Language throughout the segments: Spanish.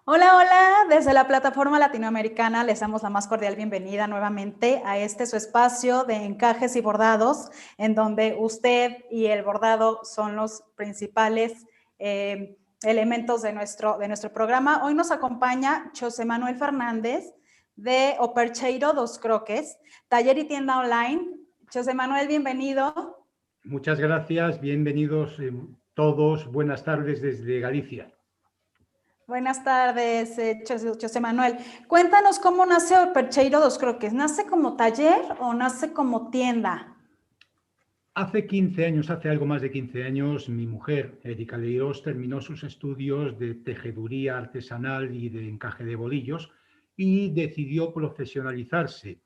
Hola, hola, desde la plataforma latinoamericana les damos la más cordial bienvenida nuevamente a este su espacio de encajes y bordados, en donde usted y el bordado son los principales elementos de nuestro programa. Hoy nos acompaña José Manuel Fernández de Opercheiro Dos Croques, taller y tienda online. José Manuel, bienvenido. Muchas gracias, bienvenidos todos, buenas tardes desde Galicia. Buenas tardes, José Manuel. Cuéntanos cómo nace Percheiro Dos Croques. ¿Nace como taller o nace como tienda? Hace 15 años, hace algo más de 15 años, mi mujer, Erika Leirós, terminó sus estudios de tejeduría artesanal y de encaje de bolillos y decidió profesionalizarse.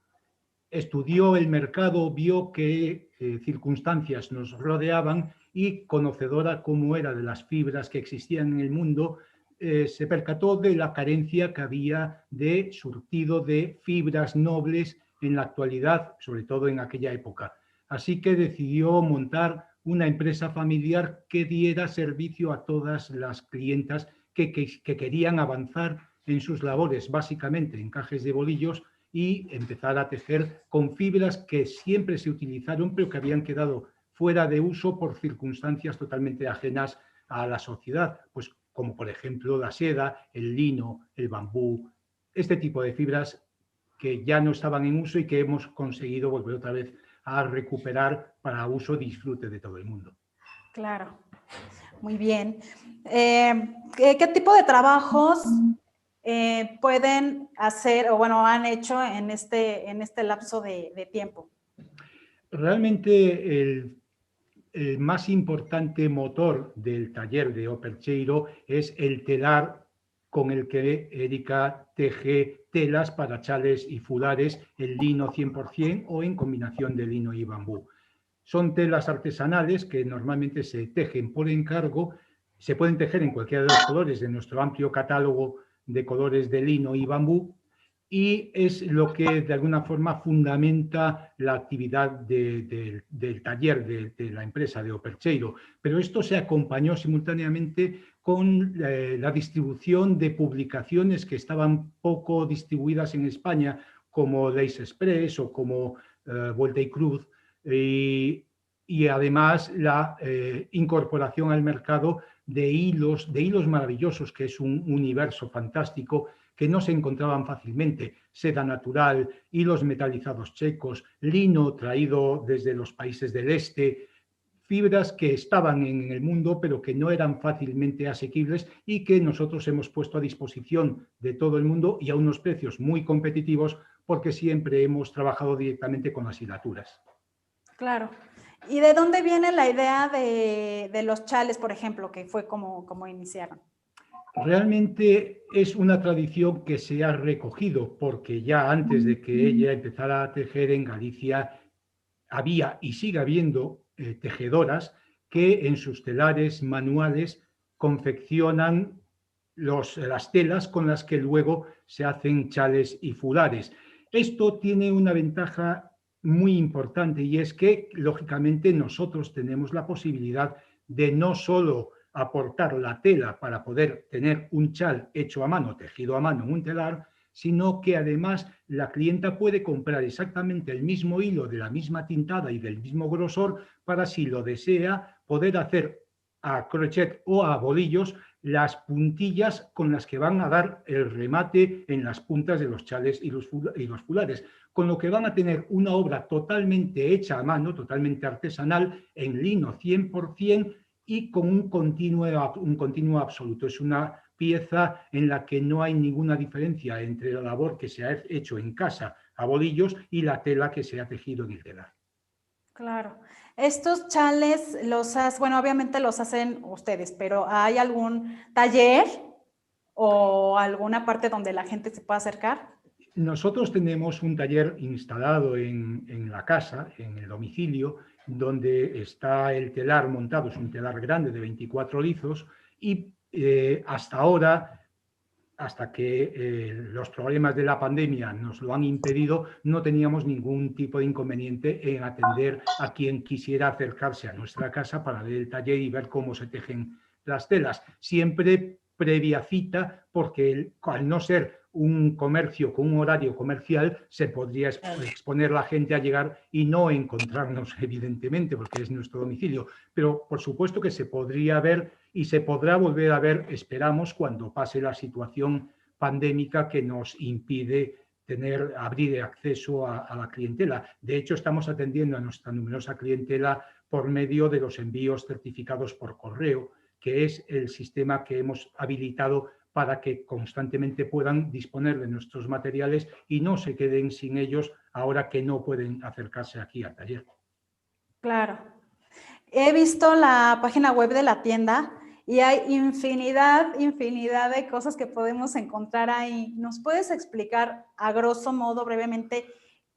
Estudió el mercado, vio qué circunstancias nos rodeaban y, conocedora cómo era de las fibras que existían en el mundo, se percató de la carencia que había de surtido de fibras nobles en la actualidad, sobre todo en aquella época. Así que decidió montar una empresa familiar que diera servicio a todas las clientas que querían avanzar en sus labores, básicamente encajes de bolillos, y empezar a tejer con fibras que siempre se utilizaron, pero que habían quedado fuera de uso por circunstancias totalmente ajenas a la sociedad, pues como por ejemplo la seda, el lino, el bambú, este tipo de fibras que ya no estaban en uso y que hemos conseguido volver otra vez a recuperar para uso y disfrute de todo el mundo. Claro, muy bien. ¿Qué tipo de trabajos pueden hacer o bueno, han hecho en este lapso de tiempo? Realmente el más importante motor del taller de Opercheiro es el telar con el que Erika teje telas para chales y fulares en lino 100% o en combinación de lino y bambú. Son telas artesanales que normalmente se tejen por encargo, se pueden tejer en cualquiera de los colores de nuestro amplio catálogo de colores de lino y bambú, y es lo que de alguna forma fundamenta la actividad del taller de la empresa de Opercheiro. Pero esto se acompañó simultáneamente con la distribución de publicaciones que estaban poco distribuidas en España, como Leis Express o como Volta y Cruz, y además la incorporación al mercado de hilos maravillosos, que es un universo fantástico que no se encontraban fácilmente: seda natural, hilos metalizados checos, lino traído desde los países del este, fibras que estaban en el mundo pero que no eran fácilmente asequibles y que nosotros hemos puesto a disposición de todo el mundo y a unos precios muy competitivos, porque siempre hemos trabajado directamente con las hilaturas. Claro. ¿Y de dónde viene la idea de los chales, por ejemplo, que fue como iniciaron? Realmente es una tradición que se ha recogido, porque ya antes de que ella empezara a tejer en Galicia había y sigue habiendo tejedoras que en sus telares manuales confeccionan las telas con las que luego se hacen chales y fulares. Esto tiene una ventaja muy importante, y es que, lógicamente, nosotros tenemos la posibilidad de no solo aportar la tela para poder tener un chal hecho a mano, tejido a mano en un telar, sino que además la clienta puede comprar exactamente el mismo hilo, de la misma tintada y del mismo grosor, para, si lo desea, poder hacer a crochet o a bolillos las puntillas con las que van a dar el remate en las puntas de los chales y los fulares, con lo que van a tener una obra totalmente hecha a mano, totalmente artesanal, en lino 100%, y con un continuo absoluto. Es una pieza en la que no hay ninguna diferencia entre la labor que se ha hecho en casa a bolillos y la tela que se ha tejido en el telar. Claro. Estos chales bueno, obviamente los hacen ustedes, pero ¿hay algún taller o alguna parte donde la gente se pueda acercar? Nosotros tenemos un taller instalado en la casa, en el domicilio, donde está el telar montado. Es un telar grande de 24 lizos y hasta ahora, hasta que los problemas de la pandemia nos lo han impedido, no teníamos ningún tipo de inconveniente en atender a quien quisiera acercarse a nuestra casa para ver el taller y ver cómo se tejen las telas, siempre previa cita, porque al no ser un comercio con un horario comercial, se podría exponer la gente a llegar y no encontrarnos, evidentemente, porque es nuestro domicilio. Pero, por supuesto que se podría ver y se podrá volver a ver, esperamos, cuando pase la situación pandémica que nos impide abrir acceso a la clientela. De hecho, estamos atendiendo a nuestra numerosa clientela por medio de los envíos certificados por correo, que es el sistema que hemos habilitado para que constantemente puedan disponer de nuestros materiales y no se queden sin ellos ahora que no pueden acercarse aquí al taller. Claro. He visto la página web de la tienda y hay infinidad de cosas que podemos encontrar ahí. ¿Nos puedes explicar a grosso modo, brevemente,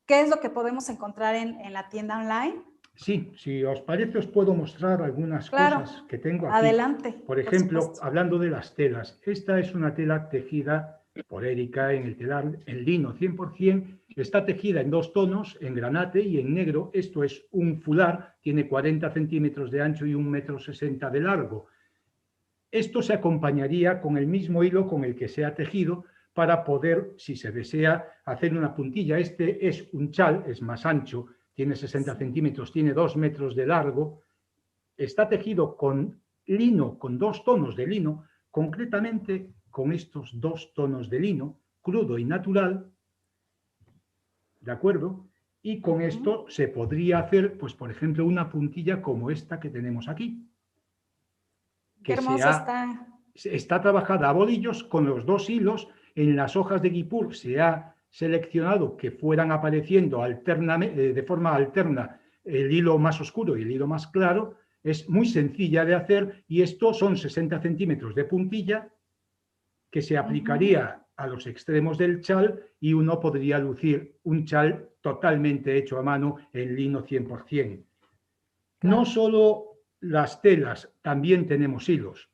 qué es lo que podemos encontrar en la tienda online? Sí, si os parece, os puedo mostrar algunas cosas que tengo aquí. Adelante. Por ejemplo, hablando de las telas. Esta es una tela tejida por Erika en el telar en lino 100%. Está tejida en 2 tonos, en granate y en negro. Esto es un fular, tiene 40 centímetros de ancho y 1,60 m de largo. Esto se acompañaría con el mismo hilo con el que se ha tejido para poder, si se desea, hacer una puntilla. Este es un chal, es más ancho, tiene 60 centímetros, tiene 2 metros de largo, está tejido con lino, con 2 tonos de lino, concretamente con estos 2 tonos de lino, crudo y natural, ¿de acuerdo? Y con esto se podría hacer, pues por ejemplo, una puntilla como esta que tenemos aquí. Qué hermosa está trabajada a bolillos con los 2 hilos. En las hojas de guipur se ha seleccionado que fueran apareciendo de forma alterna el hilo más oscuro y el hilo más claro. Es muy sencilla de hacer y esto son 60 centímetros de puntilla que se aplicaría a los extremos del chal y uno podría lucir un chal totalmente hecho a mano en lino 100%. No solo las telas, también tenemos hilos.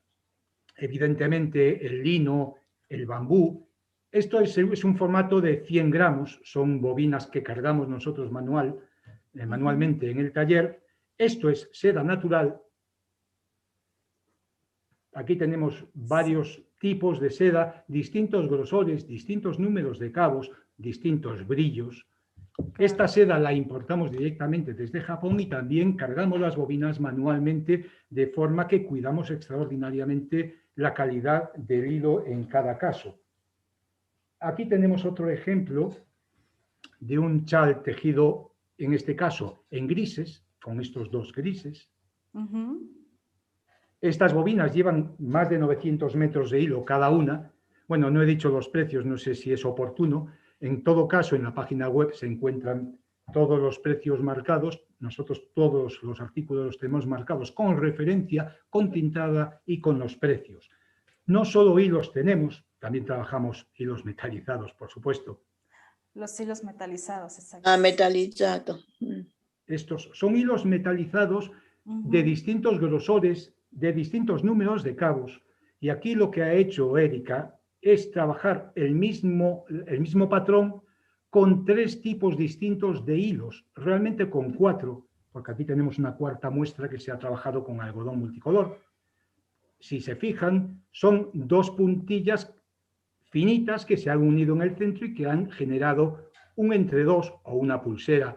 Evidentemente, el lino, el bambú. Esto es un formato de 100 gramos, son bobinas que cargamos nosotros manualmente en el taller. Esto es seda natural. Aquí tenemos varios tipos de seda, distintos grosores, distintos números de cabos, distintos brillos. Esta seda la importamos directamente desde Japón y también cargamos las bobinas manualmente, de forma que cuidamos extraordinariamente la calidad del hilo en cada caso. Aquí tenemos otro ejemplo de un chal tejido, en este caso, en grises, con estos 2 grises. Estas bobinas llevan más de 900 metros de hilo cada una. Bueno, no he dicho los precios, no sé si es oportuno. En todo caso, en la página web se encuentran todos los precios marcados. Nosotros todos los artículos los tenemos marcados con referencia, con tintada y con los precios. No solo hilos tenemos, también trabajamos hilos metalizados, por supuesto. Los hilos metalizados, exacto. Metalizado. Estos son hilos metalizados de distintos grosores, de distintos números de cabos. Y aquí lo que ha hecho Erika es trabajar el mismo patrón con 3 tipos distintos de hilos, realmente con 4, porque aquí tenemos una cuarta muestra que se ha trabajado con algodón multicolor. Si se fijan, son 2 puntillas finitas que se han unido en el centro y que han generado un entre-2 o una pulsera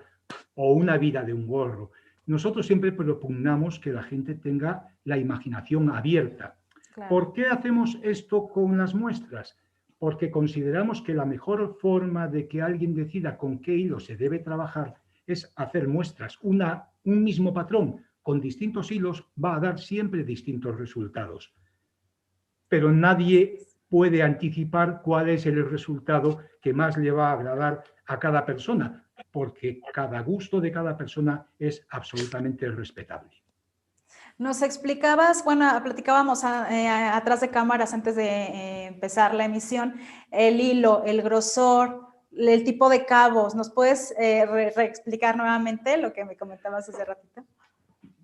o una vida de un gorro. Nosotros siempre propugnamos que la gente tenga la imaginación abierta. Claro. ¿Por qué hacemos esto con las muestras? Porque consideramos que la mejor forma de que alguien decida con qué hilo se debe trabajar es hacer muestras. Un mismo patrón con distintos hilos va a dar siempre distintos resultados. Pero nadie puede anticipar cuál es el resultado que más le va a agradar a cada persona, porque cada gusto de cada persona es absolutamente respetable. Nos explicabas, bueno, platicábamos atrás de cámaras antes de empezar la emisión, el hilo, el grosor, el tipo de cabos. ¿Nos puedes reexplicar nuevamente lo que me comentabas hace ratito?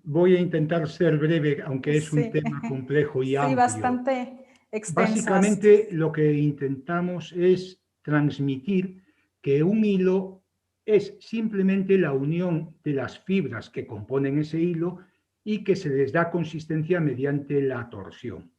Voy a intentar ser breve, aunque es un tema complejo y amplio. Sí, bastante extenso. Básicamente, lo que intentamos es transmitir que un hilo es simplemente la unión de las fibras que componen ese hilo y que se les da consistencia mediante la torsión.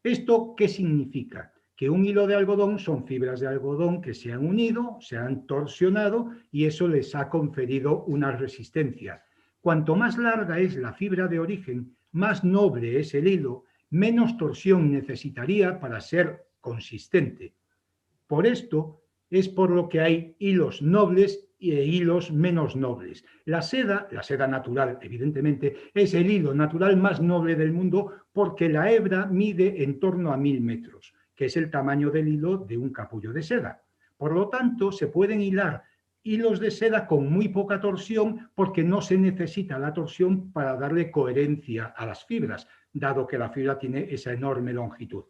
¿Esto qué significa? Que un hilo de algodón son fibras de algodón que se han unido, se han torsionado y eso les ha conferido una resistencia. Cuanto más larga es la fibra de origen, más noble es el hilo, menos torsión necesitaría para ser consistente. Por esto es por lo que hay hilos nobles e hilos menos nobles. La seda natural, evidentemente, es el hilo natural más noble del mundo porque la hebra mide en torno a 1000 metros, que es el tamaño del hilo de un capullo de seda. Por lo tanto, se pueden hilar hilos de seda con muy poca torsión porque no se necesita la torsión para darle coherencia a las fibras, dado que la fibra tiene esa enorme longitud.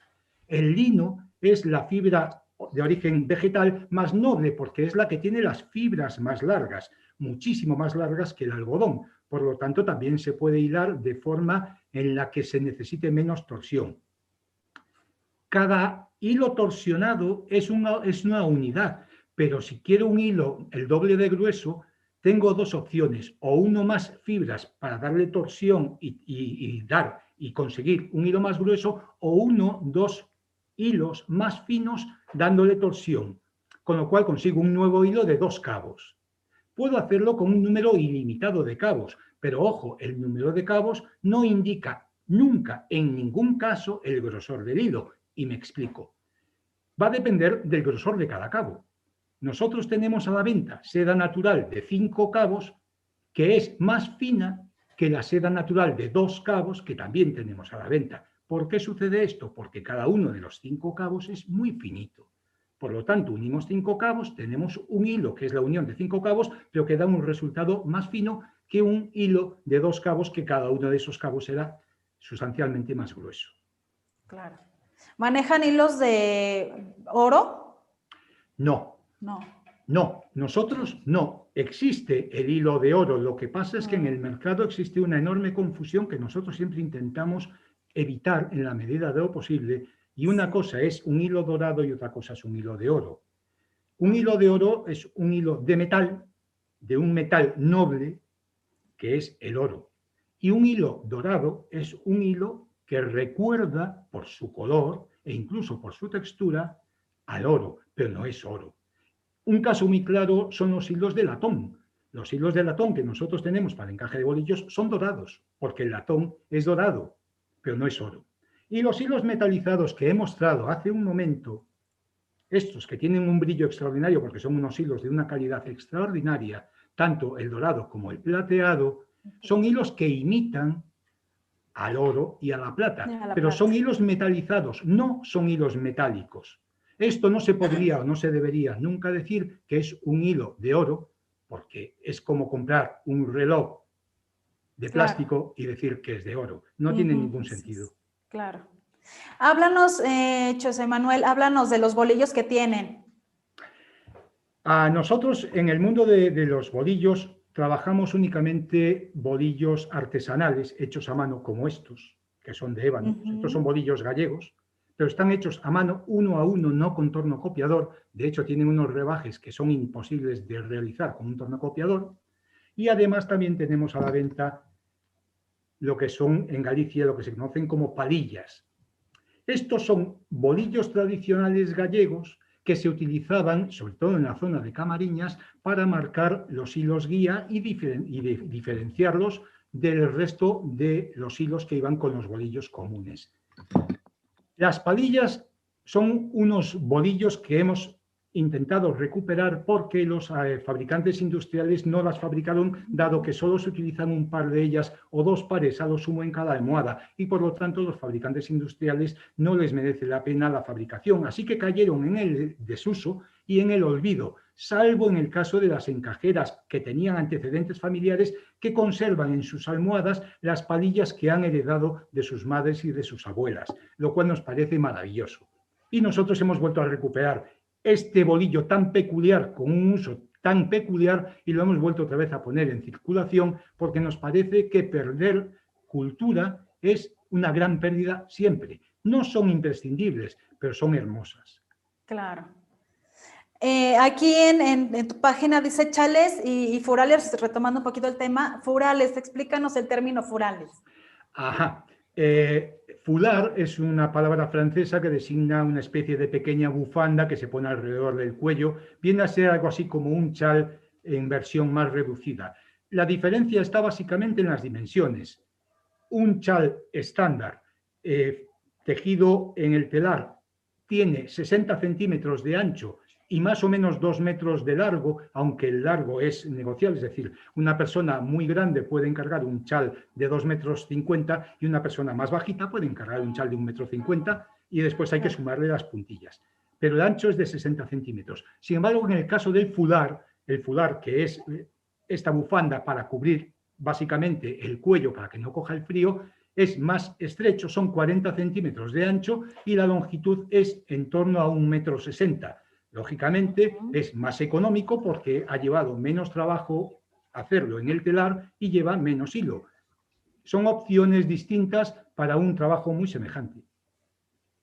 El lino es la fibra de origen vegetal más noble porque es la que tiene las fibras más largas, muchísimo más largas que el algodón. Por lo tanto, también se puede hilar de forma en la que se necesite menos torsión. Cada hilo torsionado es una unidad, pero si quiero un hilo el doble de grueso, tengo dos opciones, o uno más fibras para darle torsión y conseguir un hilo más grueso, o dos hilos más finos dándole torsión, con lo cual consigo un nuevo hilo de 2 cabos. Puedo hacerlo con un número ilimitado de cabos, pero ojo, el número de cabos no indica nunca, en ningún caso, el grosor del hilo, y me explico. Va a depender del grosor de cada cabo. Nosotros tenemos a la venta seda natural de 5 cabos, que es más fina que la seda natural de 2 cabos, que también tenemos a la venta. ¿Por qué sucede esto? Porque cada uno de los 5 cabos es muy finito. Por lo tanto, unimos 5 cabos, tenemos un hilo que es la unión de 5 cabos, pero que da un resultado más fino que un hilo de 2 cabos, que cada uno de esos cabos será sustancialmente más grueso. Claro. ¿Manejan hilos de oro? No. No, nosotros no. Existe el hilo de oro. Lo que pasa es que en el mercado existe una enorme confusión que nosotros siempre intentamos evitar en la medida de lo posible. Y una cosa es un hilo dorado y otra cosa es un hilo de oro. Un hilo de oro es un hilo de metal, de un metal noble, que es el oro. Y un hilo dorado es un hilo que recuerda por su color e incluso por su textura al oro, pero no es oro. Un caso muy claro son los hilos de latón. Los hilos de latón que nosotros tenemos para encaje de bolillos son dorados, porque el latón es dorado, pero no es oro. Y los hilos metalizados que he mostrado hace un momento, estos que tienen un brillo extraordinario porque son unos hilos de una calidad extraordinaria, tanto el dorado como el plateado, son hilos que imitan al oro y a la plata, pero son hilos metalizados, no son hilos metálicos. Esto no se podría o no se debería nunca decir que es un hilo de oro, porque es como comprar un reloj de plástico y decir que es de oro. No tiene ningún sentido. Claro. Háblanos, José Manuel, háblanos de los bolillos que tienen. A nosotros, en el mundo de los bolillos, trabajamos únicamente bolillos artesanales hechos a mano como estos, que son de ébano. Estos son bolillos gallegos, pero están hechos a mano, uno a uno, no con tornocopiador. De hecho, tienen unos rebajes que son imposibles de realizar con un tornocopiador. Y además también tenemos a la venta lo que son en Galicia, lo que se conocen como palillas. Estos son bolillos tradicionales gallegos que se utilizaban, sobre todo en la zona de Camariñas, para marcar los hilos guía y diferenciarlos del resto de los hilos que iban con los bolillos comunes. Las palillas son unos bolillos que hemos intentado recuperar porque los fabricantes industriales no las fabricaron, dado que solo se utilizan un par de ellas o 2 pares a lo sumo en cada almohada, y por lo tanto los fabricantes industriales no les merece la pena la fabricación, así que cayeron en el desuso y en el olvido, salvo en el caso de las encajeras que tenían antecedentes familiares que conservan en sus almohadas las palillas que han heredado de sus madres y de sus abuelas, lo cual nos parece maravilloso. Y nosotros hemos vuelto a recuperar este bolillo tan peculiar, con un uso tan peculiar, y lo hemos vuelto otra vez a poner en circulación porque nos parece que perder cultura es una gran pérdida siempre. No son imprescindibles, pero son hermosas. Claro. Aquí en tu página dice chales y furales, retomando un poquito el tema, furales, explícanos el término furales. Ajá. Foulard es una palabra francesa que designa una especie de pequeña bufanda que se pone alrededor del cuello. Viene a ser algo así como un chal en versión más reducida. La diferencia está básicamente en las dimensiones. Un chal estándar tejido en el telar tiene 60 centímetros de ancho y más o menos 2 metros de largo, aunque el largo es negociable, es decir, una persona muy grande puede encargar un chal de 2,50 metros y una persona más bajita puede encargar un chal de 1,50 metros y después hay que sumarle las puntillas. Pero el ancho es de 60 centímetros. Sin embargo, en el caso del foulard, el foulard, que es esta bufanda para cubrir básicamente el cuello para que no coja el frío, es más estrecho, son 40 centímetros de ancho y la longitud es en torno a 1,60 metros. Lógicamente es más económico porque ha llevado menos trabajo hacerlo en el telar y lleva menos hilo. Son opciones distintas para un trabajo muy semejante.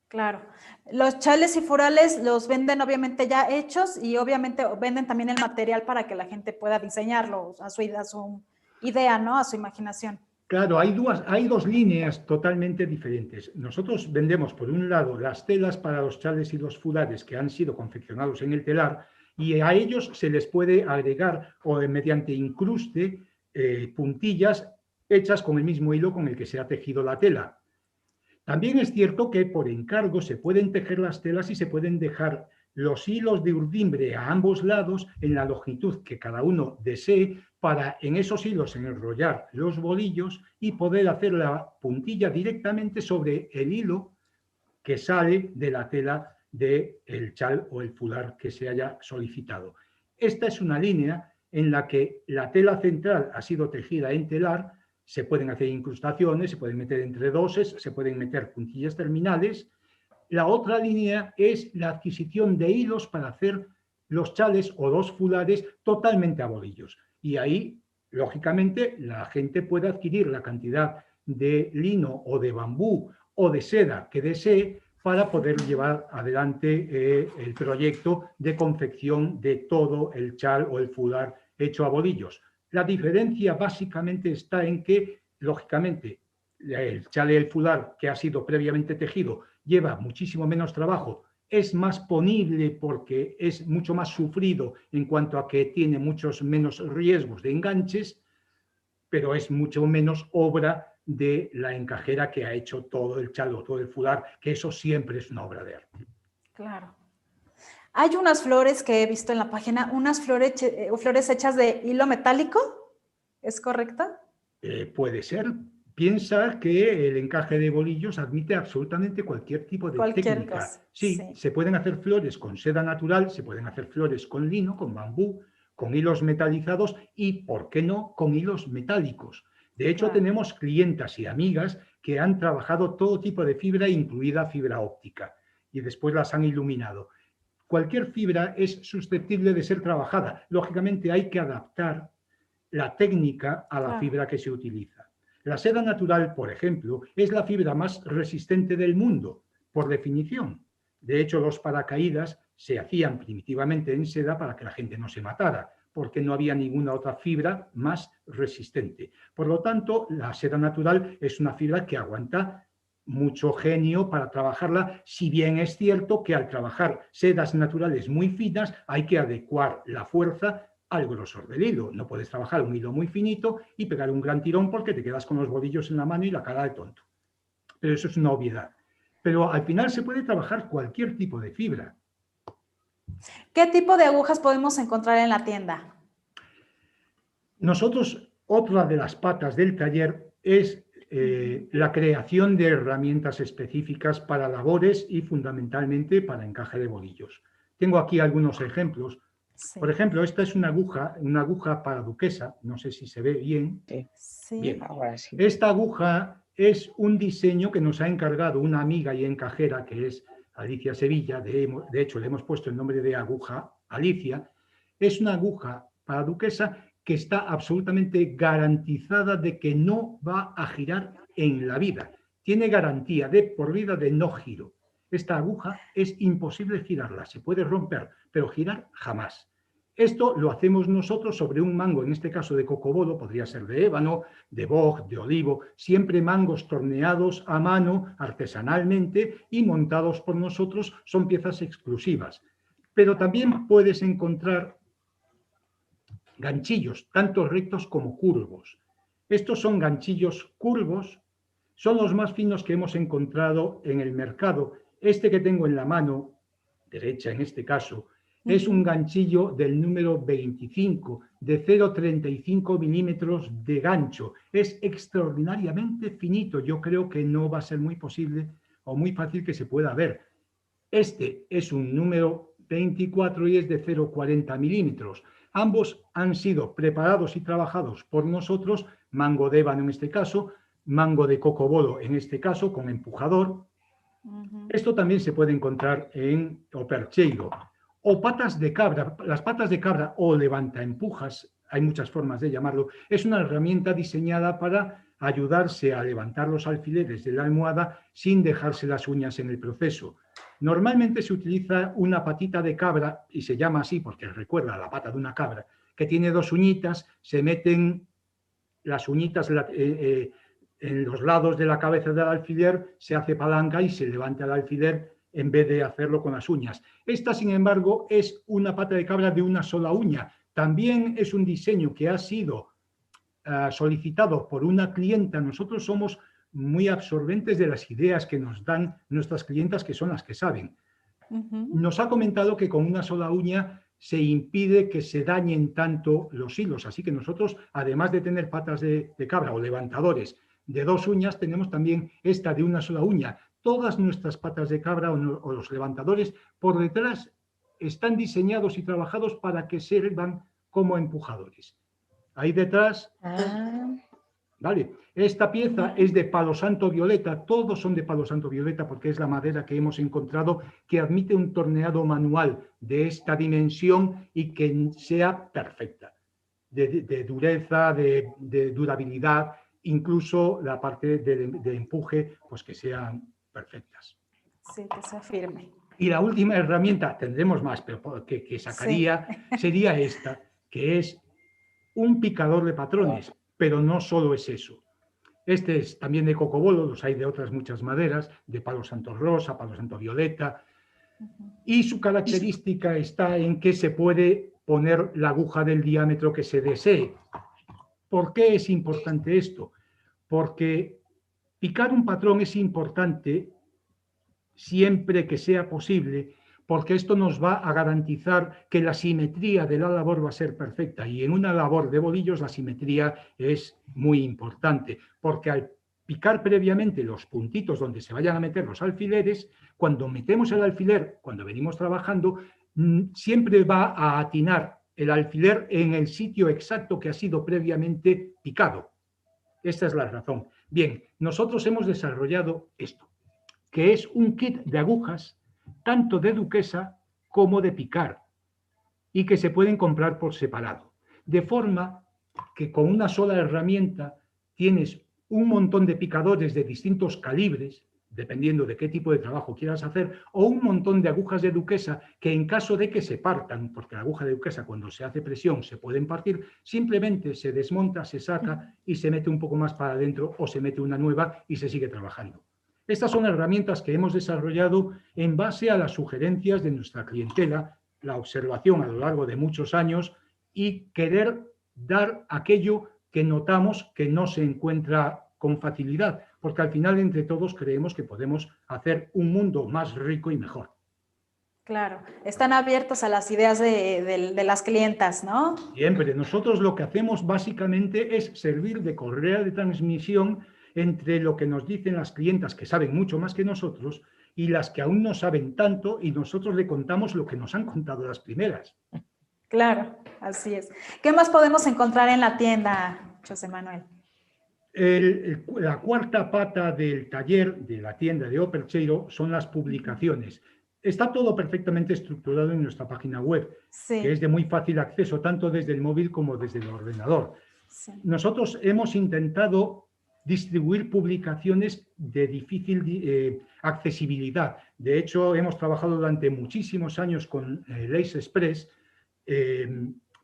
Claro. Los chales y furales los venden obviamente ya hechos y obviamente venden también el material para que la gente pueda diseñarlo a su idea, ¿no? A su imaginación. Claro, hay dos líneas totalmente diferentes. Nosotros vendemos, por un lado, las telas para los chales y los fulares que han sido confeccionados en el telar y a ellos se les puede agregar o mediante incruste puntillas hechas con el mismo hilo con el que se ha tejido la tela. También es cierto que por encargo se pueden tejer las telas y se pueden dejar los hilos de urdimbre a ambos lados en la longitud que cada uno desee para en esos hilos enrollar los bolillos y poder hacer la puntilla directamente sobre el hilo que sale de la tela del chal o el fular que se haya solicitado. Esta es una línea en la que la tela central ha sido tejida en telar, se pueden hacer incrustaciones, se pueden meter entredoses, se pueden meter puntillas terminales. La otra línea es la adquisición de hilos para hacer los chales o los fulares totalmente a bolillos. Y ahí, lógicamente, la gente puede adquirir la cantidad de lino o de bambú o de seda que desee para poder llevar adelante el proyecto de confección de todo el chal o el fular hecho a bolillos. La diferencia básicamente está en que, lógicamente, el chal y el fular que ha sido previamente tejido lleva muchísimo menos trabajo, es más ponible porque es mucho más sufrido en cuanto a que tiene muchos menos riesgos de enganches, pero es mucho menos obra de la encajera que ha hecho todo el chal o todo el fular, que eso siempre es una obra de arte. Claro. Hay unas flores que he visto en la página, unas flores hechas de hilo metálico, ¿es correcta? Puede ser. Piensa que el encaje de bolillos admite absolutamente cualquier tipo de técnica. Cosa. Sí, se pueden hacer flores con seda natural, se pueden hacer flores con lino, con bambú, con hilos metalizados y, ¿por qué no?, con hilos metálicos. De hecho, tenemos clientas y amigas que han trabajado todo tipo de fibra, incluida fibra óptica, y después las han iluminado. Cualquier fibra es susceptible de ser trabajada. Lógicamente hay que adaptar la técnica a la fibra que se utiliza. La seda natural, por ejemplo, es la fibra más resistente del mundo, por definición. De hecho, los paracaídas se hacían primitivamente en seda para que la gente no se matara, porque no había ninguna otra fibra más resistente. Por lo tanto, la seda natural es una fibra que aguanta mucho genio para trabajarla, si bien es cierto que al trabajar sedas naturales muy finas hay que adecuar la fuerza al grosor del hilo. No puedes trabajar un hilo muy finito y pegar un gran tirón porque te quedas con los bolillos en la mano y la cara de tonto. Pero eso es una obviedad. Pero al final se puede trabajar cualquier tipo de fibra. ¿Qué tipo de agujas podemos encontrar en la tienda? Nosotros, otra de las patas del taller es la creación de herramientas específicas para labores y fundamentalmente para encaje de bolillos. Tengo aquí algunos ejemplos. Sí. Por ejemplo, esta es una aguja para duquesa, no sé si se ve bien. Sí. Bien. Ahora sí. Esta aguja es un diseño que nos ha encargado una amiga y encajera que es Alicia Sevilla, de hecho le hemos puesto el nombre de aguja Alicia. Es una aguja para duquesa que está absolutamente garantizada de que no va a girar en la vida. Tiene garantía de por vida de no giro. Esta aguja es imposible girarla, se puede romper, pero girar jamás. Esto lo hacemos nosotros sobre un mango, en este caso de cocobolo, podría ser de ébano, de boj, de olivo, siempre mangos torneados a mano, artesanalmente y montados por nosotros, son piezas exclusivas. Pero también puedes encontrar ganchillos, tanto rectos como curvos. Estos son ganchillos curvos, son los más finos que hemos encontrado en el mercado. Este que tengo en la mano derecha, en este caso, es un ganchillo del número 25, de 0,35 milímetros de gancho. Es extraordinariamente finito. Yo creo que no va a ser muy posible o muy fácil que se pueda ver. Este es un número 24 y es de 0,40 milímetros. Ambos han sido preparados y trabajados por nosotros, mango de ébano en este caso, mango de cocobolo en este caso, con empujador. Esto también se puede encontrar en Opercheiro. O patas de cabra. Las patas de cabra o levantaempujas, hay muchas formas de llamarlo, es una herramienta diseñada para ayudarse a levantar los alfileres de la almohada sin dejarse las uñas en el proceso. Normalmente se utiliza una patita de cabra, y se llama así porque recuerda a la pata de una cabra, que tiene dos uñitas, se meten las uñitas en los lados de la cabeza del alfiler, se hace palanca y se levanta el alfiler en vez de hacerlo con las uñas. Esta, sin embargo, es una pata de cabra de una sola uña. También es un diseño que ha sido solicitado por una clienta. Nosotros somos muy absorbentes de las ideas que nos dan nuestras clientas, que son las que saben. Nos ha comentado que con una sola uña se impide que se dañen tanto los hilos. Así que nosotros, además de tener patas de cabra o levantadores de dos uñas, tenemos también esta de una sola uña. Todas nuestras patas de cabra o los levantadores por detrás están diseñados y trabajados para que sirvan como empujadores. Ahí detrás, ¿vale? Esta pieza es de palo santo violeta, todos son de palo santo violeta porque es la madera que hemos encontrado que admite un torneado manual de esta dimensión y que sea perfecta, de dureza, de durabilidad, incluso la parte de empuje, pues que sean perfectas. Sí, que sea firme. Y la última herramienta, tendremos más, pero que sacaría, sería esta, que es un picador de patrones, pero no solo es eso. Este es también de cocobolo, los hay de otras muchas maderas, de palo santo rosa, palo santo violeta, y su característica está en que se puede poner la aguja del diámetro que se desee. ¿Por qué es importante esto? Porque picar un patrón es importante siempre que sea posible, porque esto nos va a garantizar que la simetría de la labor va a ser perfecta. Y en una labor de bolillos la simetría es muy importante, porque al picar previamente los puntitos donde se vayan a meter los alfileres, cuando metemos el alfiler, cuando venimos trabajando, siempre va a atinar el alfiler en el sitio exacto que ha sido previamente picado. Esta es la razón. Bien, nosotros hemos desarrollado esto, que es un kit de agujas, tanto de duquesa como de picar, y que se pueden comprar por separado. De forma que con una sola herramienta tienes un montón de picadores de distintos calibres, dependiendo de qué tipo de trabajo quieras hacer, o un montón de agujas de duquesa que en caso de que se partan, porque la aguja de duquesa cuando se hace presión se pueden partir, simplemente se desmonta, se saca y se mete un poco más para adentro o se mete una nueva y se sigue trabajando. Estas son herramientas que hemos desarrollado en base a las sugerencias de nuestra clientela, la observación a lo largo de muchos años y querer dar aquello que notamos que no se encuentra con facilidad, porque al final entre todos creemos que podemos hacer un mundo más rico y mejor. Claro, están abiertos a las ideas de las clientas, ¿no? Siempre. Nosotros lo que hacemos básicamente es servir de correa de transmisión entre lo que nos dicen las clientas que saben mucho más que nosotros y las que aún no saben tanto y nosotros le contamos lo que nos han contado las primeras. Claro, así es. ¿Qué más podemos encontrar en la tienda, José Manuel? La cuarta pata del taller de la tienda de Opercheiro son las publicaciones. Está todo perfectamente estructurado en nuestra página web, que es de muy fácil acceso tanto desde el móvil como desde el ordenador. Nosotros hemos intentado distribuir publicaciones de difícil accesibilidad. De hecho, hemos trabajado durante muchísimos años con Lace Express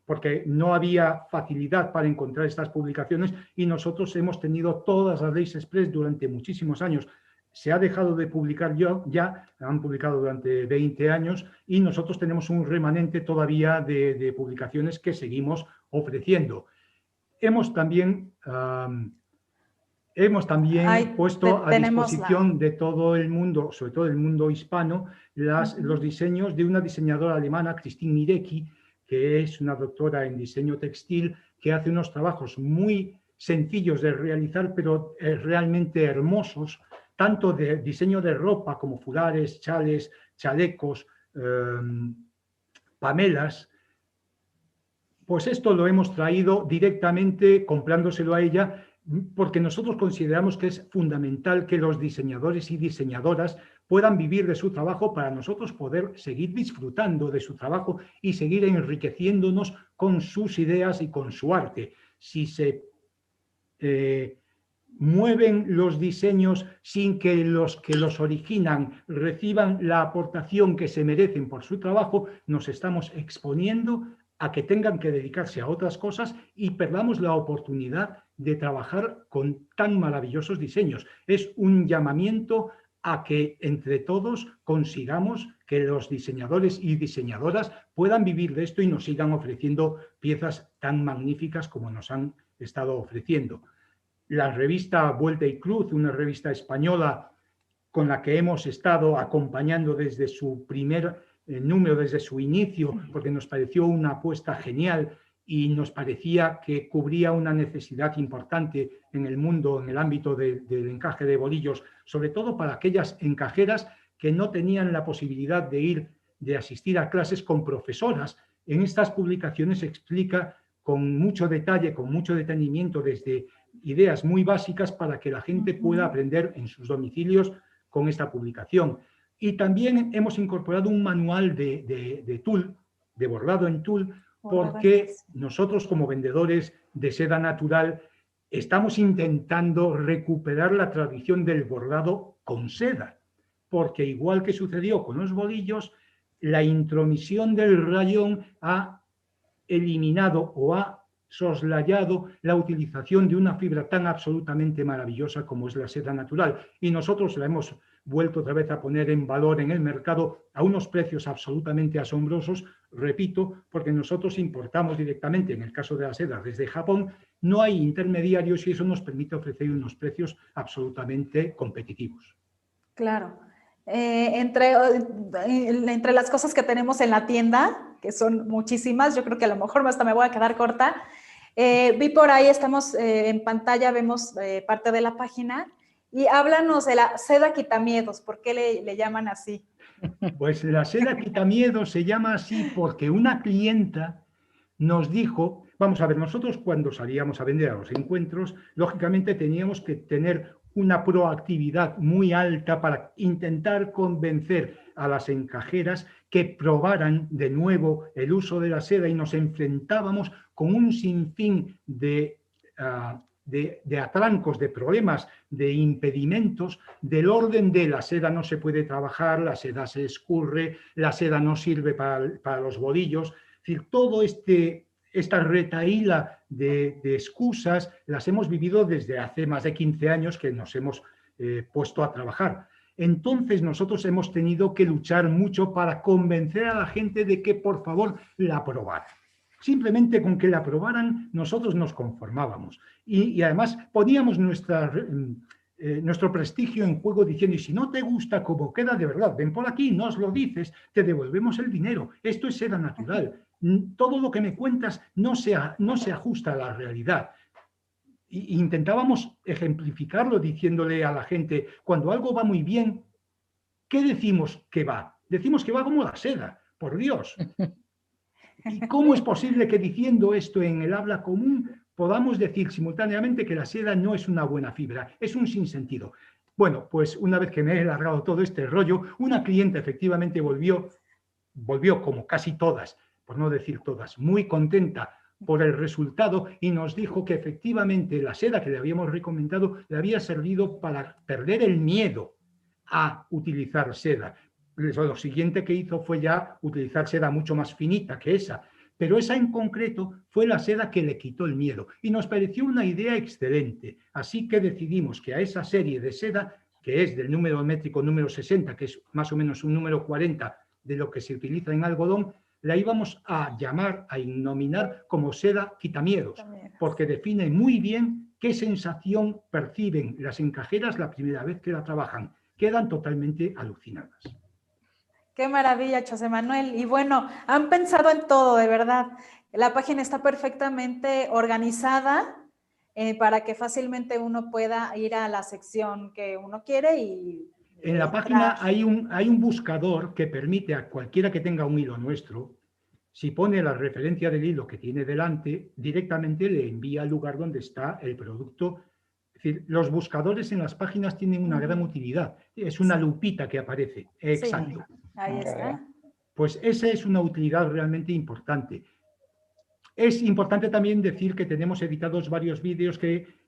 porque no había facilidad para encontrar estas publicaciones y nosotros hemos tenido todas las leyes express durante muchísimos años. Se ha dejado de publicar ya, han publicado durante 20 años y nosotros tenemos un remanente todavía de publicaciones que seguimos ofreciendo. Hemos también puesto a disposición de todo el mundo, sobre todo el mundo hispano, los diseños de una diseñadora alemana, Christine Mirecki, que es una doctora en diseño textil, que hace unos trabajos muy sencillos de realizar, pero realmente hermosos, tanto de diseño de ropa como fulares, chales, chalecos, pamelas. Pues esto lo hemos traído directamente comprándoselo a ella, porque nosotros consideramos que es fundamental que los diseñadores y diseñadoras puedan vivir de su trabajo para nosotros poder seguir disfrutando de su trabajo y seguir enriqueciéndonos con sus ideas y con su arte. Si se mueven los diseños sin que los originan reciban la aportación que se merecen por su trabajo, nos estamos exponiendo a que tengan que dedicarse a otras cosas y perdamos la oportunidad de trabajar con tan maravillosos diseños. Es un llamamiento a que entre todos consigamos que los diseñadores y diseñadoras puedan vivir de esto y nos sigan ofreciendo piezas tan magníficas como nos han estado ofreciendo. La revista Vuelta y Cruz, una revista española con la que hemos estado acompañando desde su primer número, desde su inicio, porque nos pareció una apuesta genial y nos parecía que cubría una necesidad importante en el mundo, en el ámbito del encaje de bolillos, sobre todo para aquellas encajeras que no tenían la posibilidad de asistir a clases con profesoras. En estas publicaciones se explica con mucho detalle, con mucho detenimiento, desde ideas muy básicas para que la gente pueda aprender en sus domicilios con esta publicación. Y también hemos incorporado un manual de tul, de bordado en tul, porque nosotros como vendedores de seda natural estamos intentando recuperar la tradición del bordado con seda, porque igual que sucedió con los bolillos, la intromisión del rayón ha eliminado o ha soslayado la utilización de una fibra tan absolutamente maravillosa como es la seda natural. Y nosotros la hemos vuelto otra vez a poner en valor en el mercado a unos precios absolutamente asombrosos, repito, porque nosotros importamos directamente, en el caso de la seda, desde Japón, no hay intermediarios y eso nos permite ofrecer unos precios absolutamente competitivos. Claro. Entre las cosas que tenemos en la tienda, que son muchísimas, yo creo que a lo mejor hasta me voy a quedar corta. Vi por ahí, estamos en pantalla, vemos parte de la página y háblanos de la seda quitamiedos. ¿Por qué le llaman así? Pues la seda quitamiedos se llama así porque una clienta nos dijo, vamos a ver, nosotros cuando salíamos a vender a los encuentros, lógicamente teníamos que tener una proactividad muy alta para intentar convencer a las encajeras que probaran de nuevo el uso de la seda y nos enfrentábamos con un sinfín de atrancos, de problemas, de impedimentos del orden de la seda no se puede trabajar, la seda se escurre, la seda no sirve para los bolillos. Es decir, todo esta retahíla de excusas las hemos vivido desde hace más de 15 años que nos hemos puesto a trabajar. Entonces nosotros hemos tenido que luchar mucho para convencer a la gente de que por favor la probara. Simplemente con que la probaran nosotros nos conformábamos y además poníamos nuestro prestigio en juego diciendo, y si no te gusta como queda de verdad, ven por aquí, nos lo dices, te devolvemos el dinero, esto es seda natural. Todo lo que me cuentas no se ajusta a la realidad. Intentábamos ejemplificarlo diciéndole a la gente, cuando algo va muy bien, ¿qué decimos que va? Decimos que va como la seda, por Dios. ¿Y cómo es posible que diciendo esto en el habla común podamos decir simultáneamente que la seda no es una buena fibra? Es un sinsentido. Bueno, pues una vez que me he largado todo este rollo, una clienta efectivamente volvió como casi todas, por no decir todas, muy contenta por el resultado y nos dijo que efectivamente la seda que le habíamos recomendado le había servido para perder el miedo a utilizar seda. Lo siguiente que hizo fue ya utilizar seda mucho más finita que esa, pero esa en concreto fue la seda que le quitó el miedo y nos pareció una idea excelente. Así que decidimos que a esa serie de seda, que es del número métrico número 60, que es más o menos un número 40 de lo que se utiliza en algodón, la íbamos a llamar, a nominar como seda quitamiedos, porque define muy bien qué sensación perciben las encajeras la primera vez que la trabajan. Quedan totalmente alucinadas. Qué maravilla, José Manuel. Y bueno, han pensado en todo, de verdad. La página está perfectamente organizada para que fácilmente uno pueda ir a la sección que uno quiere y en la página hay un buscador que permite a cualquiera que tenga un hilo nuestro, si pone la referencia del hilo que tiene delante, directamente le envía al lugar donde está el producto. Es decir, los buscadores en las páginas tienen una gran utilidad. Es una lupita que aparece. Exacto. Sí, ahí está. Pues esa es una utilidad realmente importante. Es importante también decir que tenemos editados varios vídeos que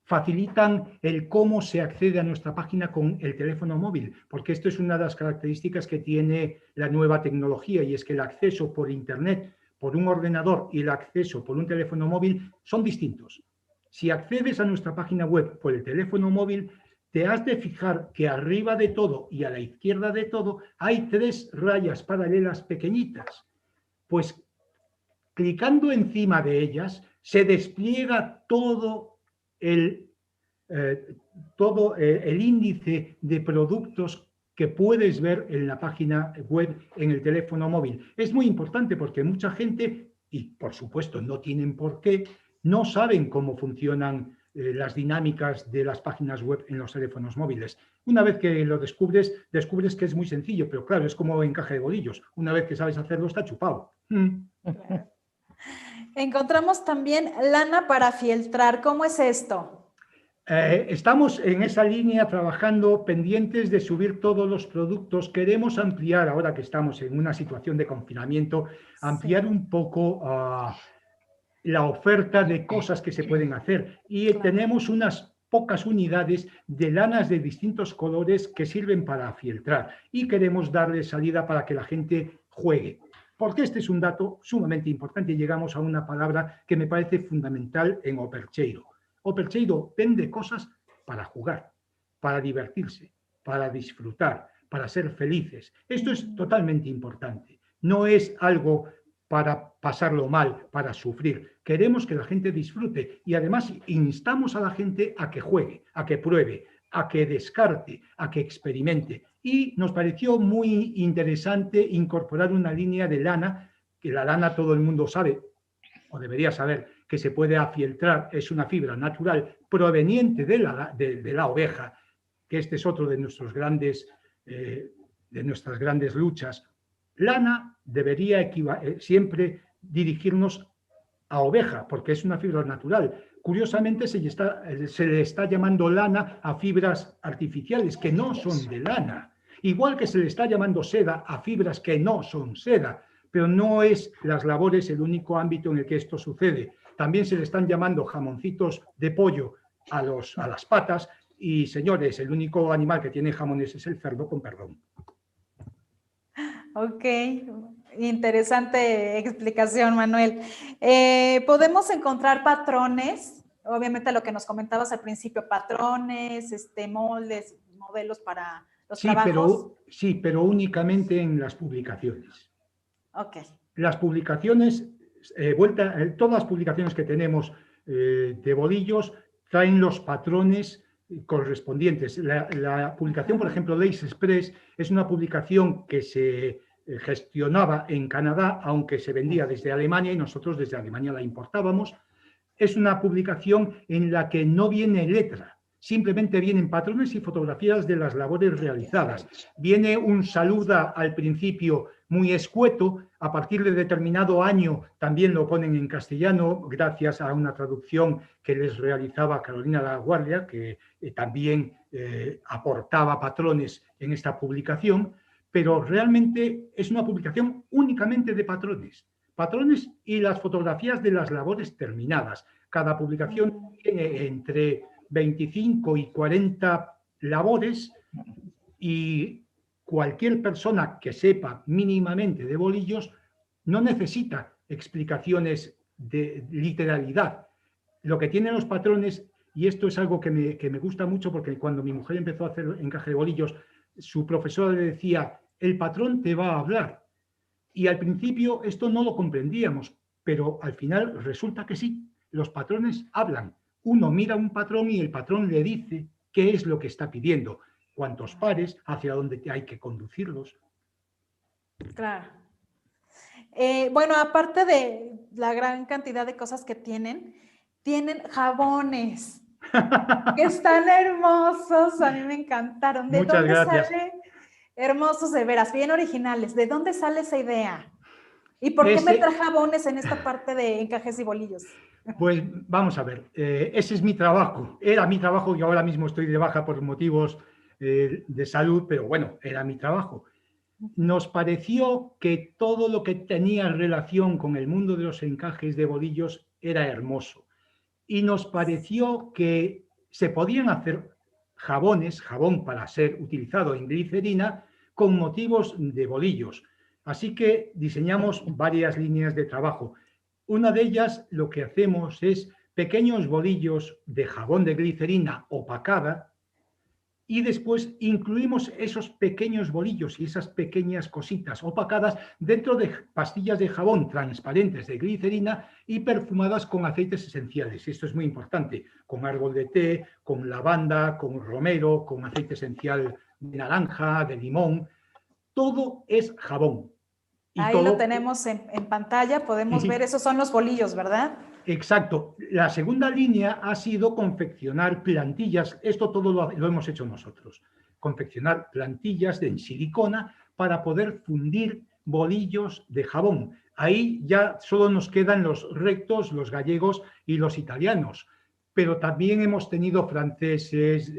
facilitan el cómo se accede a nuestra página con el teléfono móvil, porque esto es una de las características que tiene la nueva tecnología, y es que el acceso por Internet, por un ordenador, y el acceso por un teléfono móvil son distintos. Si accedes a nuestra página web por el teléfono móvil, te has de fijar que arriba de todo y a la izquierda de todo hay 3 rayas paralelas pequeñitas. Pues clicando encima de ellas se despliega todo el índice de productos que puedes ver en la página web en el teléfono móvil. Es muy importante porque mucha gente, y por supuesto no tienen por qué, no saben cómo funcionan las dinámicas de las páginas web en los teléfonos móviles. Una vez que lo descubres que es muy sencillo, pero claro, es como encaje de bolillos. Una vez que sabes hacerlo, está chupado. Encontramos también lana para fieltrar. ¿Cómo es esto? Estamos en esa línea trabajando, pendientes de subir todos los productos. Queremos ampliar, ahora que estamos en una situación de confinamiento, ampliar un poco la oferta de cosas que se pueden hacer. Y tenemos unas pocas unidades de lanas de distintos colores que sirven para fieltrar. Y queremos darle salida para que la gente juegue. Porque este es un dato sumamente importante y llegamos a una palabra que me parece fundamental en Opercheiro. Opercheiro vende cosas para jugar, para divertirse, para disfrutar, para ser felices. Esto es totalmente importante. No es algo para pasarlo mal, para sufrir. Queremos que la gente disfrute y además instamos a la gente a que juegue, a que pruebe, a que descarte, a que experimente. Y nos pareció muy interesante incorporar una línea de lana, que la lana todo el mundo sabe, o debería saber, que se puede afieltrar, es una fibra natural proveniente de la oveja, que este es otro de nuestras grandes luchas. Lana debería siempre dirigirnos a oveja, porque es una fibra natural. Curiosamente se le está llamando lana a fibras artificiales que no son de lana, igual que se le está llamando seda a fibras que no son seda, pero no es las labores el único ámbito en el que esto sucede. También se le están llamando jamoncitos de pollo a las patas y, señores, el único animal que tiene jamones es el cerdo, con perdón. Ok, interesante explicación, Manuel. Podemos encontrar patrones, obviamente lo que nos comentabas al principio, patrones, moldes, modelos para los trabajos. Pero únicamente en las publicaciones. Ok. Las publicaciones, todas las publicaciones que tenemos de bolillos traen los patrones correspondientes. La publicación, por ejemplo, Lace Express, es una publicación que se gestionaba en Canadá, aunque se vendía desde Alemania y nosotros desde Alemania la importábamos. Es una publicación en la que no viene letra, simplemente vienen patrones y fotografías de las labores realizadas. Viene un saluda al principio muy escueto, a partir de determinado año también lo ponen en castellano, gracias a una traducción que les realizaba Carolina La Guardia, que también aportaba patrones en esta publicación, pero realmente es una publicación únicamente de patrones. Patrones y las fotografías de las labores terminadas. Cada publicación tiene entre 25 y 40 labores y cualquier persona que sepa mínimamente de bolillos no necesita explicaciones de literalidad. Lo que tienen los patrones, y esto es algo que me gusta mucho, porque cuando mi mujer empezó a hacer encaje de bolillos, su profesora le decía, el patrón te va a hablar. Y al principio esto no lo comprendíamos, pero al final resulta que sí, los patrones hablan. Uno mira un patrón y el patrón le dice qué es lo que está pidiendo, cuántos pares, hacia dónde hay que conducirlos. Claro. Bueno, aparte de la gran cantidad de cosas que tienen jabones que están hermosos, a mí me encantaron. ¿De Muchas dónde gracias. sale? Hermosos de veras, bien originales. ¿De dónde sale esa idea? ¿Y por qué Ese, meter jabones en esta parte de encajes y bolillos? Pues vamos a ver, ese es mi trabajo. Era mi trabajo y ahora mismo estoy de baja por motivos de salud, pero bueno, era mi trabajo. Nos pareció que todo lo que tenía relación con el mundo de los encajes de bolillos era hermoso. Y nos pareció que se podían hacer jabones, jabón para ser utilizado en glicerina, con motivos de bolillos. Así que diseñamos varias líneas de trabajo. Una de ellas, lo que hacemos es pequeños bolillos de jabón de glicerina opacada, y después incluimos esos pequeños bolillos y esas pequeñas cositas opacadas dentro de pastillas de jabón transparentes de glicerina y perfumadas con aceites esenciales. Esto es muy importante, con árbol de té, con lavanda, con romero, con aceite esencial de naranja, de limón. Todo es jabón. Y Ahí lo todo... tenemos en pantalla, podemos ver, esos son los bolillos, ¿verdad? Exacto. La segunda línea ha sido confeccionar plantillas. Esto todo lo hemos hecho nosotros. Confeccionar plantillas en silicona para poder fundir bolillos de jabón. Ahí ya solo nos quedan los rectos, los gallegos y los italianos. Pero también hemos tenido franceses,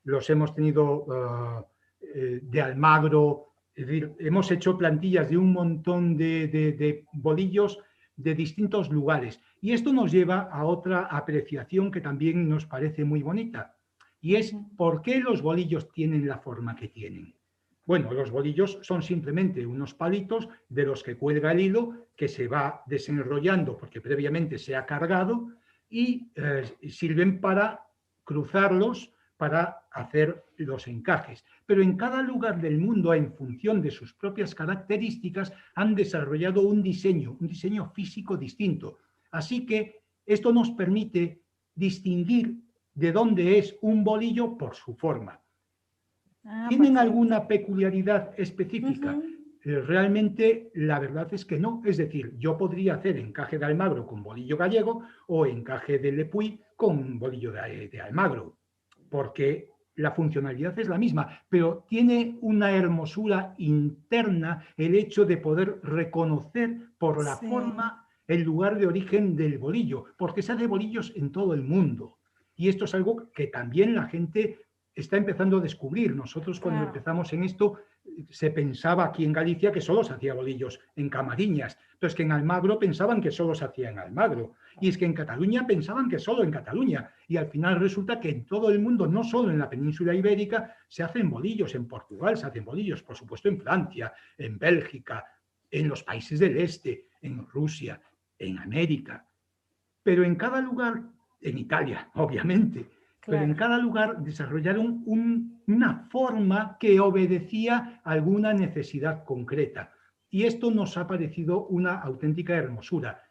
los hemos tenido de Almagro. Es decir, hemos hecho plantillas de un montón de bolillos de distintos lugares. Y esto nos lleva a otra apreciación que también nos parece muy bonita, y es por qué los bolillos tienen la forma que tienen. Bueno, los bolillos son simplemente unos palitos de los que cuelga el hilo que se va desenrollando porque previamente se ha cargado y sirven para cruzarlos para hacer los encajes. Pero en cada lugar del mundo, en función de sus propias características, han desarrollado un diseño físico distinto. Así que esto nos permite distinguir de dónde es un bolillo por su forma. ¿Tienen Perfecto. alguna peculiaridad específica? Realmente la verdad es que no. Es decir, yo podría hacer encaje de Almagro con bolillo gallego o encaje de Le Puy con bolillo de Almagro, porque la funcionalidad es la misma, pero tiene una hermosura interna el hecho de poder reconocer por la forma el lugar de origen del bolillo, porque se hace bolillos en todo el mundo. Y esto es algo que también la gente está empezando a descubrir. Nosotros cuando empezamos en esto se pensaba aquí en Galicia que solo se hacía bolillos en Camariñas, pero es que en Almagro pensaban que solo se hacía en Almagro, y es que en Cataluña pensaban que solo en Cataluña, y al final resulta que en todo el mundo, no solo en la península ibérica, se hacen bolillos. En Portugal se hacen bolillos, por supuesto en Francia, en Bélgica, en los países del este, en Rusia, en América, pero en cada lugar, en Italia, obviamente, pero en cada lugar desarrollaron una forma que obedecía a alguna necesidad concreta. Y esto nos ha parecido una auténtica hermosura.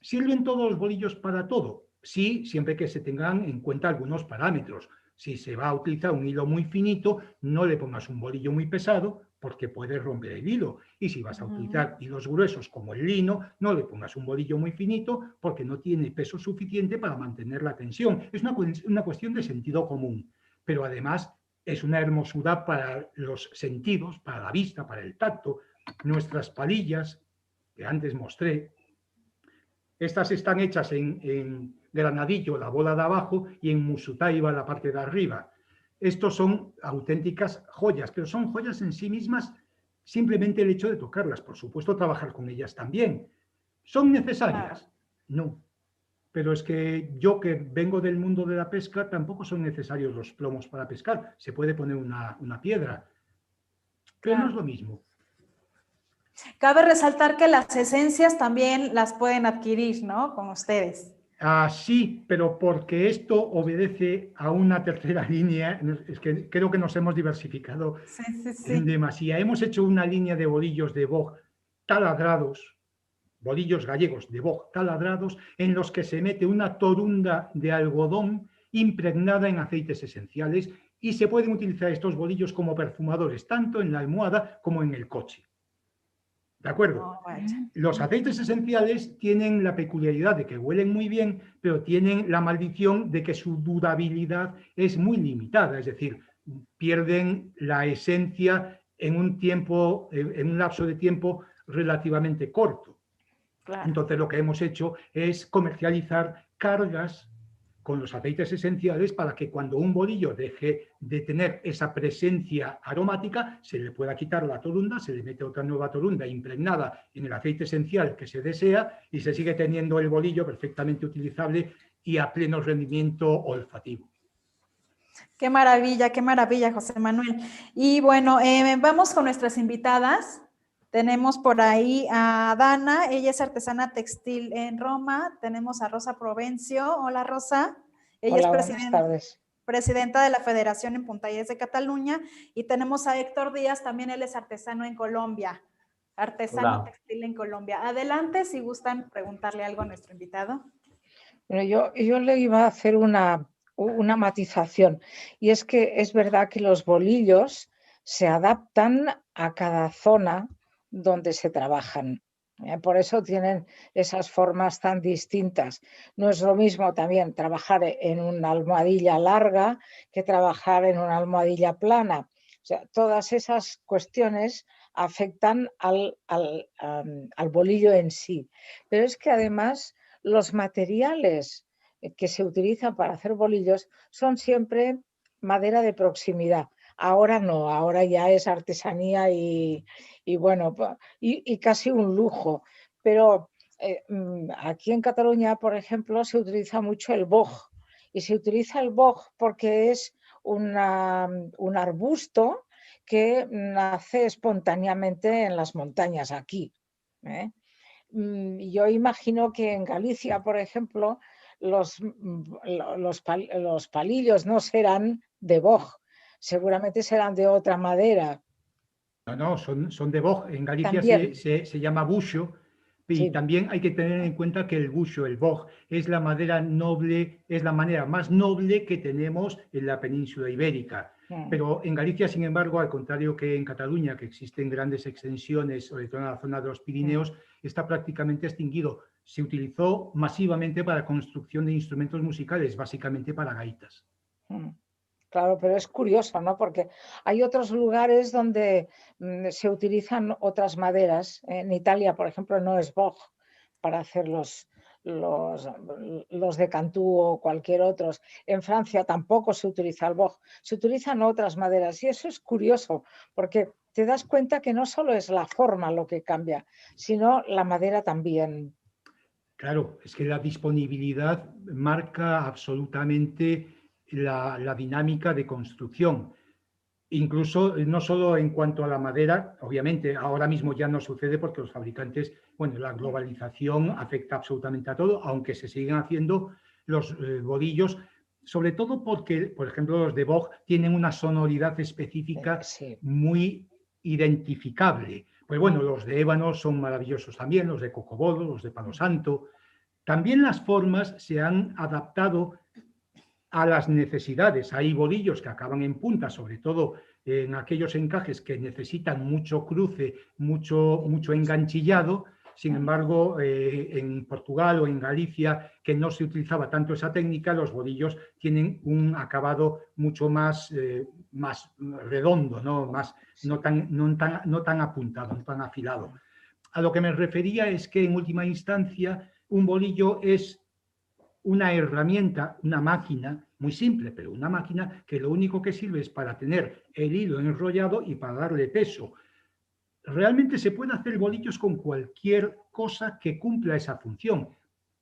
¿Sirven todos los bolillos para todo? Sí, siempre que se tengan en cuenta algunos parámetros. Si se va a utilizar un hilo muy finito, no le pongas un bolillo muy pesado porque puedes romper el hilo. Y si vas a utilizar hilos gruesos como el lino, no le pongas un bolillo muy finito porque no tiene peso suficiente para mantener la tensión. Es una cuestión de sentido común, pero además es una hermosura para los sentidos, para la vista, para el tacto. Nuestras palillas, que antes mostré, estas están hechas en granadillo, la bola de abajo, y en musutaiba, la parte de arriba. Estos son auténticas joyas, pero son joyas en sí mismas simplemente el hecho de tocarlas. Por supuesto, trabajar con ellas también. ¿Son necesarias? No. Pero es que yo, que vengo del mundo de la pesca, tampoco son necesarios los plomos para pescar. Se puede poner una piedra, pero no es lo mismo. Cabe resaltar que las esencias también las pueden adquirir, ¿no? Con ustedes. Sí, pero porque esto obedece a una tercera línea, es que creo que nos hemos diversificado Sí, sí, en sí. demasía. Hemos hecho una línea de bolillos de boj taladrados, bolillos gallegos de boj taladrados, en los que se mete una torunda de algodón impregnada en aceites esenciales y se pueden utilizar estos bolillos como perfumadores, tanto en la almohada como en el coche. ¿De acuerdo? Oh, vaya. Los aceites esenciales tienen la peculiaridad de que huelen muy bien, pero tienen la maldición de que su durabilidad es muy limitada, es decir, pierden la esencia en un tiempo, en un lapso de tiempo relativamente corto. Claro. Entonces lo que hemos hecho es comercializar cargas con los aceites esenciales para que cuando un bolillo deje de tener esa presencia aromática, se le pueda quitar la torunda, se le mete otra nueva torunda impregnada en el aceite esencial que se desea y se sigue teniendo el bolillo perfectamente utilizable y a pleno rendimiento olfativo. Qué maravilla, José Manuel. Y bueno, vamos con nuestras invitadas. Tenemos por ahí a Dana, ella es artesana textil en Roma. Tenemos a Rosa Provencio. Hola, Rosa. Ella Hola, es buenas tardes. presidenta de la Federación en Puntalleres de Cataluña. Y tenemos a Héctor Díaz, también él es artesano en Colombia, artesano Hola. textil en Colombia. Adelante, si gustan preguntarle algo a nuestro invitado. Bueno, yo le iba a hacer una matización, y es que es verdad que los bolillos se adaptan a cada zona donde se trabajan. Por eso tienen esas formas tan distintas. No es lo mismo también trabajar en una almohadilla larga que trabajar en una almohadilla plana. O sea, todas esas cuestiones afectan al bolillo en sí. Pero es que además los materiales que se utilizan para hacer bolillos son siempre madera de proximidad. Ahora no, ahora ya es artesanía y bueno, y casi un lujo. Pero aquí en Cataluña, por ejemplo, se utiliza mucho el boj. Y se utiliza el boj porque es un arbusto que nace espontáneamente en las montañas aquí. Yo imagino que en Galicia, por ejemplo, los palillos no serán de boj, seguramente serán de otra madera. No, son de boj. En Galicia También, se llama buxo y sí. también hay que tener en cuenta que el buxo, el boj, es la madera noble, es la manera más noble que tenemos en la península ibérica. Pero en Galicia, sin embargo, al contrario que en Cataluña, que existen grandes extensiones, sobre todo en la zona de los Pirineos, está prácticamente extinguido. Se utilizó masivamente para construcción de instrumentos musicales, básicamente para gaitas. Claro, pero es curioso, ¿no? Porque hay otros lugares donde se utilizan otras maderas. En Italia, por ejemplo, no es boj para hacer los de Cantú o cualquier otros. En Francia tampoco se utiliza el boj, se utilizan otras maderas. Y eso es curioso, porque te das cuenta que no solo es la forma lo que cambia, sino la madera también. Claro, es que la disponibilidad marca absolutamente la dinámica de construcción. Incluso no solo en cuanto a la madera, obviamente ahora mismo ya no sucede porque los fabricantes, bueno, la globalización afecta absolutamente a todo, aunque se siguen haciendo los bolillos, sobre todo porque, por ejemplo, los de Boj tienen una sonoridad específica Sí. muy identificable. Pues bueno, los de ébano son maravillosos también, los de cocobodo, los de palo santo. También las formas se han adaptado a las necesidades. Hay bolillos que acaban en punta, sobre todo en aquellos encajes que necesitan mucho cruce, mucho enganchillado. Sin embargo, en Portugal o en Galicia, que no se utilizaba tanto esa técnica, los bolillos tienen un acabado mucho más redondo, no tan apuntado, no tan afilado. A lo que me refería es que, en última instancia, un bolillo es una herramienta, una máquina muy simple, pero una máquina que lo único que sirve es para tener el hilo enrollado y para darle peso. Realmente se puede hacer bolillos con cualquier cosa que cumpla esa función.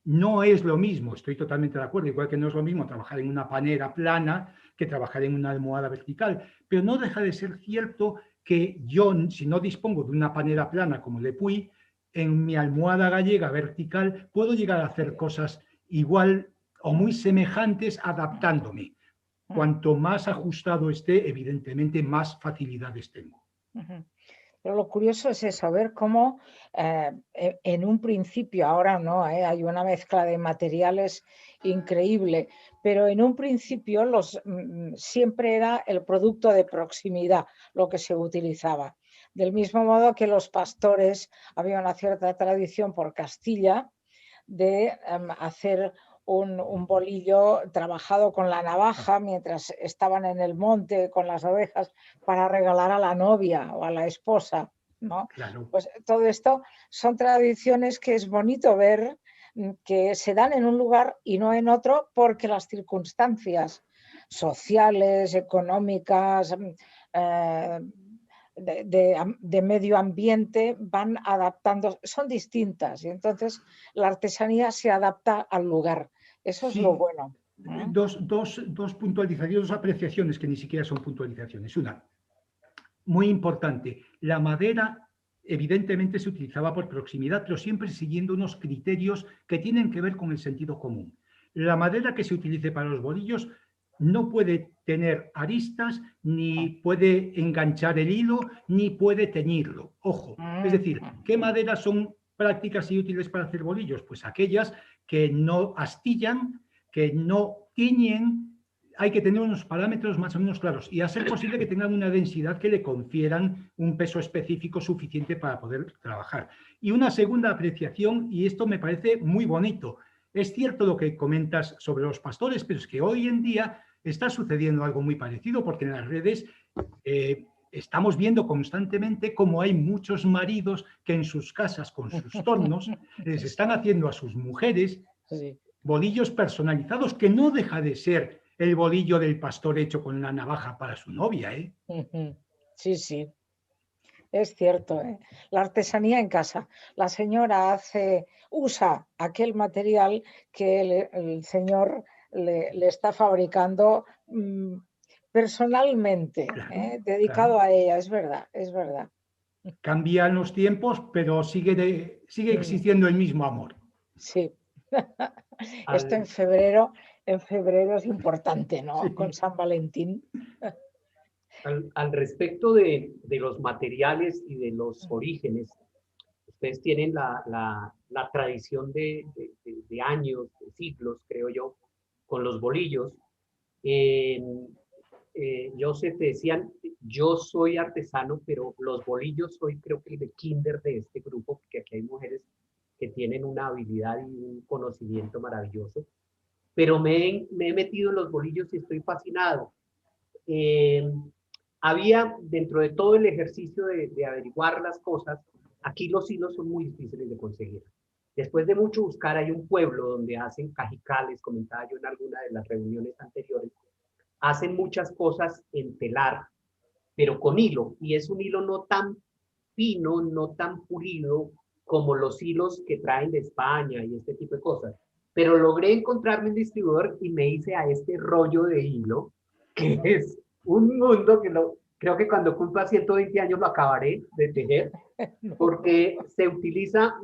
No es lo mismo, estoy totalmente de acuerdo, igual que no es lo mismo trabajar en una panera plana que trabajar en una almohada vertical, pero no deja de ser cierto que yo, si no dispongo de una panera plana como Le Puy, en mi almohada gallega vertical puedo llegar a hacer cosas igual o muy semejantes adaptándome. Cuanto más ajustado esté, evidentemente, más facilidades tengo. Pero lo curioso es eso, ver cómo en un principio, ahora no, hay una mezcla de materiales increíble, pero en un principio siempre era el producto de proximidad lo que se utilizaba. Del mismo modo que los pastores, había una cierta tradición por Castilla de hacer un bolillo trabajado con la navaja mientras estaban en el monte con las ovejas para regalar a la novia o a la esposa, ¿no? Claro. Pues todo esto son tradiciones que es bonito ver que se dan en un lugar y no en otro porque las circunstancias sociales, económicas, de medio ambiente van adaptando, son distintas y entonces la artesanía se adapta al lugar. Eso es lo bueno. Dos puntualizaciones, dos apreciaciones que ni siquiera son puntualizaciones. Una, muy importante, la madera evidentemente se utilizaba por proximidad, pero siempre siguiendo unos criterios que tienen que ver con el sentido común. La madera que se utilice para los bolillos no puede tener aristas, ni puede enganchar el hilo, ni puede teñirlo. Ojo, es decir, ¿qué maderas son prácticas y útiles para hacer bolillos? Pues aquellas que no astillan, que no tiñen. Hay que tener unos parámetros más o menos claros y a ser posible que tengan una densidad que le confieran un peso específico suficiente para poder trabajar. Y una segunda apreciación, y esto me parece muy bonito, es cierto lo que comentas sobre los pastores, pero es que hoy en día está sucediendo algo muy parecido porque en las redes estamos viendo constantemente cómo hay muchos maridos que en sus casas con sus tornos les están haciendo a sus mujeres bolillos personalizados, que no deja de ser el bolillo del pastor hecho con la navaja para su novia, ¿eh? Sí, sí, es cierto, ¿eh? La artesanía en casa. La señora usa aquel material que el señor le está fabricando personalmente, Claro, dedicado claro. a ella, es verdad, es verdad. Cambian los tiempos, pero sigue existiendo el mismo amor. Sí. Esto en febrero es importante, ¿no? Sí. Con San Valentín. Al respecto de los materiales y de los orígenes, ustedes tienen la tradición de años, de siglos, creo yo, con los bolillos. Joseph, te decían, yo soy artesano, pero los bolillos soy creo que el de kinder de este grupo, porque aquí hay mujeres que tienen una habilidad y un conocimiento maravilloso. Pero me he metido en los bolillos y estoy fascinado. Había, dentro de todo el ejercicio de averiguar las cosas, aquí los hilos son muy difíciles de conseguir. Después de mucho buscar, hay un pueblo donde hacen cajicales, comentaba yo en alguna de las reuniones anteriores, hacen muchas cosas en telar, pero con hilo, y es un hilo no tan fino, no tan pulido como los hilos que traen de España y este tipo de cosas. Pero logré encontrarme un distribuidor y me hice a este rollo de hilo, que es un mundo que creo que cuando cumpla 120 años lo acabaré de tejer, porque se utiliza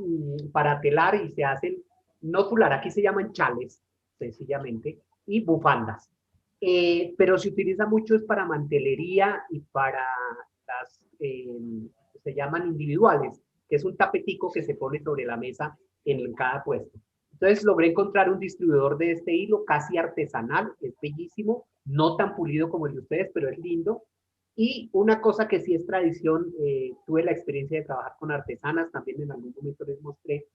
para telar y se hacen, no fular, aquí se llaman chales, sencillamente, y bufandas. Pero se utiliza mucho es para mantelería y para las, se llaman individuales, que es un tapetico que se pone sobre la mesa en cada puesto. Entonces logré encontrar un distribuidor de este hilo casi artesanal, es bellísimo, no tan pulido como el de ustedes, pero es lindo. Y una cosa que sí es tradición, tuve la experiencia de trabajar con artesanas, también en algún momento les mostré,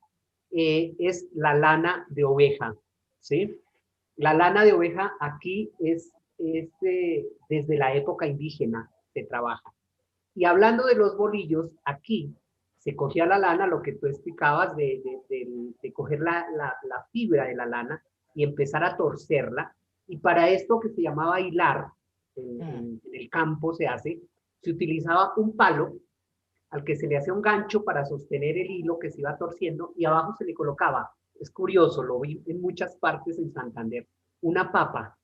es la lana de oveja, ¿sí? La lana de oveja aquí es desde la época indígena se trabaja. Y hablando de los bolillos, aquí se cogía la lana, lo que tú explicabas de coger la fibra de la lana y empezar a torcerla. Y para esto que se llamaba hilar, en el campo se utilizaba un palo al que se le hacía un gancho para sostener el hilo que se iba torciendo y abajo se le colocaba, es curioso, lo vi en muchas partes en Santander, una papa,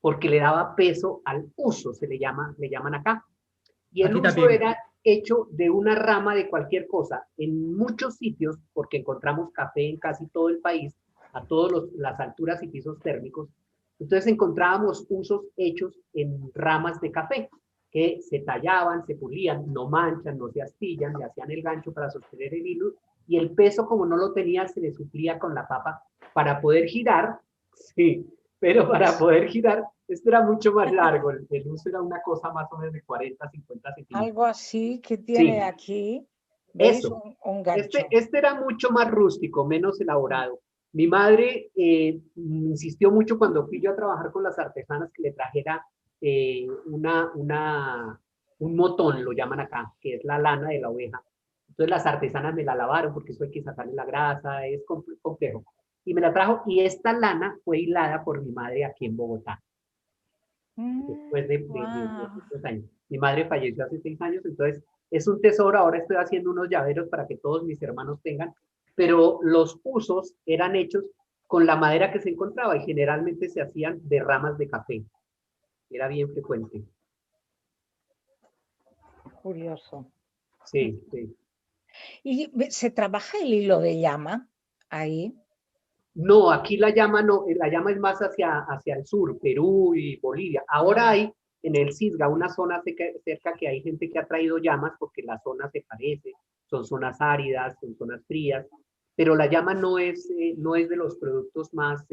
porque le daba peso al uso, le llaman acá. Y el Aquí uso también. era hecho de una rama de cualquier cosa. En muchos sitios, porque encontramos café en casi todo el país, a todas las alturas y pisos térmicos, entonces encontrábamos usos hechos en ramas de café, que se tallaban, se pulían, no manchan, no se astillan, le hacían el gancho para sostener el hilo, y el peso, como no lo tenía, se le suplía con la papa para poder girar, sí, pero para poder girar, esto era mucho más largo, el uso era una cosa más o menos de 40, 50 centímetros. Algo así que tiene Sí, aquí, ¿veis? eso. Un gancho. Este era mucho más rústico, menos elaborado. Mi madre insistió mucho cuando fui yo a trabajar con las artesanas que le trajera un motón, lo llaman acá, que es la lana de la oveja. Entonces las artesanas me la lavaron porque eso hay que sacarle la grasa, es complejo. Y me la trajo y esta lana fue hilada por mi madre aquí en Bogotá, después de Wow. muchos años. Mi madre falleció hace 6 años, entonces es un tesoro. Ahora estoy haciendo unos llaveros para que todos mis hermanos tengan, pero los usos eran hechos con la madera que se encontraba y generalmente se hacían de ramas de café. Era bien frecuente. Curioso. Sí, sí. ¿Y se trabaja el hilo de llama ahí? No, aquí la llama no, la llama es más hacia el sur, Perú y Bolivia. Ahora hay en el Cisga una zona cerca que hay gente que ha traído llamas porque la zona se parece, son zonas áridas, son zonas frías, pero la llama no es de los productos más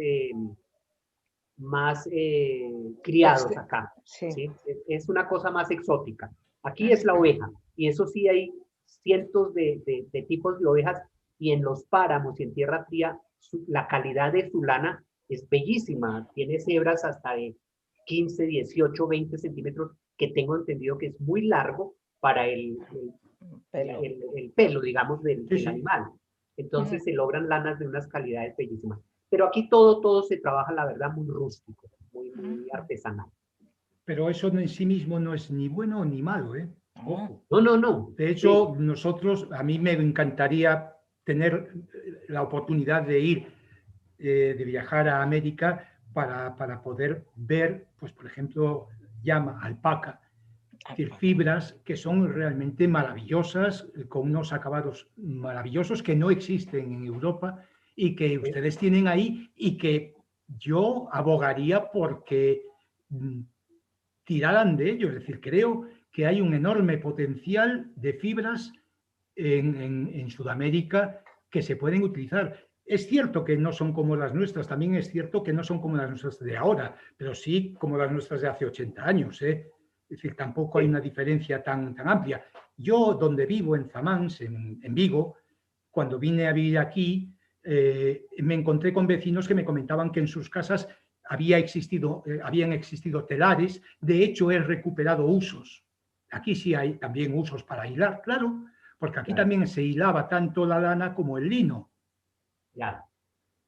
criados acá, Sí. ¿sí? Es una cosa más exótica. Aquí es la Ujú. oveja, y eso sí hay cientos de tipos de ovejas, y en los páramos y en tierra fría, la calidad de su lana es bellísima. Tiene hebras hasta de 15, 18, 20 centímetros, que tengo entendido que es muy largo para Pelo. el pelo, digamos, Sí, del sí. animal. Entonces Ujú. se logran lanas de unas calidades bellísimas. Pero aquí todo se trabaja, la verdad, muy rústico, muy Ujú. artesanal. Pero eso en sí mismo no es ni bueno ni malo, ¿eh? Oh, Ojo. No, no, no. De Sí, hecho, a mí me encantaría tener la oportunidad de ir, de viajar a América para poder ver, pues por ejemplo, llama, alpaca, es decir, fibras que son realmente maravillosas, con unos acabados maravillosos que no existen en Europa y que sí, ustedes tienen ahí y que yo abogaría porque tiraran de ello. Es decir, creo que hay un enorme potencial de fibras en Sudamérica que se pueden utilizar. Es cierto que no son como las nuestras, también es cierto que no son como las nuestras de ahora, pero sí como las nuestras de hace 80 años. Es decir, tampoco hay sí. una diferencia tan amplia. Yo, donde vivo, en Zamans, en Vigo, cuando vine a vivir aquí, me encontré con vecinos que me comentaban que en sus casas habían existido telares. De hecho, he recuperado usos. Aquí sí hay también usos para hilar, claro, porque aquí Claro, también se hilaba tanto la lana como el lino. ya.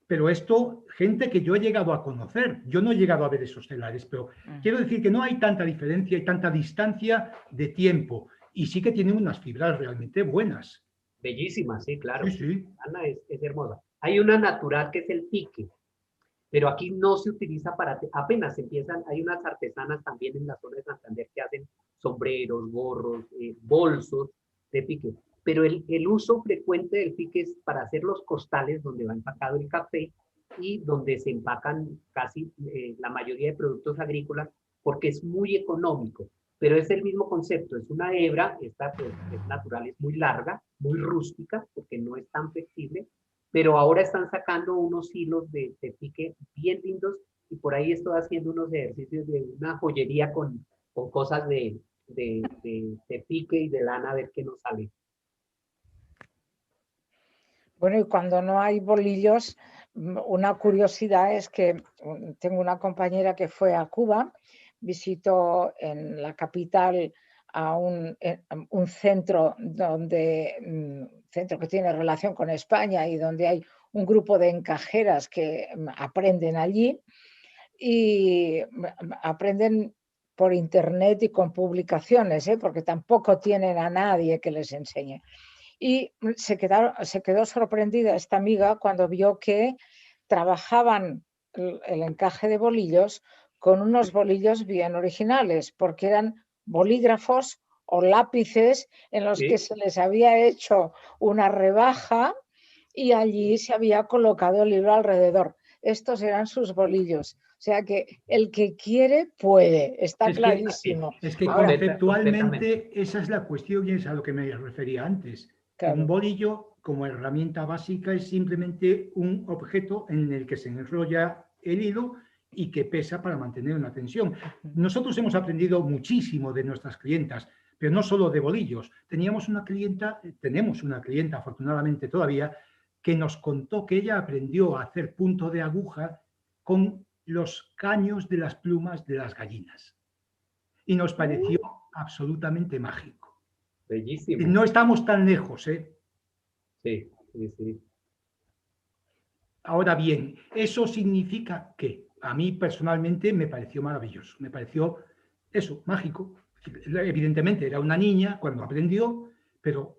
Pero esto, gente que yo he llegado a conocer, yo no he llegado a ver esos telares, pero mm. quiero decir que no hay tanta diferencia y tanta distancia de tiempo. Y sí que tienen unas fibras realmente buenas. Bellísima, sí, Sí, claro. sí. Ana es hermosa. Hay una natural que es el pique, pero aquí no se utiliza apenas empiezan, hay unas artesanas también en la zona de Santander que hacen sombreros, gorros, bolsos de pique, pero el uso frecuente del pique es para hacer los costales donde va empacado el café y donde se empacan casi la mayoría de productos agrícolas, porque es muy económico, pero es el mismo concepto, es una hebra, esta pues es natural, es muy larga, muy rústica, porque no es tan flexible, pero ahora están sacando unos hilos de pique bien lindos, y por ahí estoy haciendo unos ejercicios de una joyería con cosas de pique y de lana, a ver qué nos sale. Bueno, y cuando no hay bolillos, una curiosidad es que tengo una compañera que fue a Cuba, visitó en la capital a un centro centro que tiene relación con España y donde hay un grupo de encajeras que aprenden allí y aprenden por internet y con publicaciones, porque tampoco tienen a nadie que les enseñe. Y se quedó sorprendida esta amiga cuando vio que trabajaban el encaje de bolillos con unos bolillos bien originales, porque eran bolígrafos o lápices en los que se les había hecho una rebaja y allí se había colocado el libro alrededor. Estos eran sus bolillos. O sea que el que quiere puede, está clarísimo. Es que Ahora, conceptualmente esa es la cuestión y es a lo que me refería antes. claro. Un bolillo como herramienta básica es simplemente un objeto en el que se enrolla el hilo y que pesa para mantener una tensión. Nosotros hemos aprendido muchísimo de nuestras clientas, pero no solo de bolillos. Tenemos una clienta afortunadamente todavía, que nos contó que ella aprendió a hacer punto de aguja con los caños de las plumas de las gallinas. Y nos pareció absolutamente mágico. Bellísimo. No estamos tan lejos, ¿eh? Sí, sí, sí. Ahora bien, eso significa que a mí personalmente me pareció maravilloso, me pareció eso, mágico. Evidentemente era una niña cuando aprendió, pero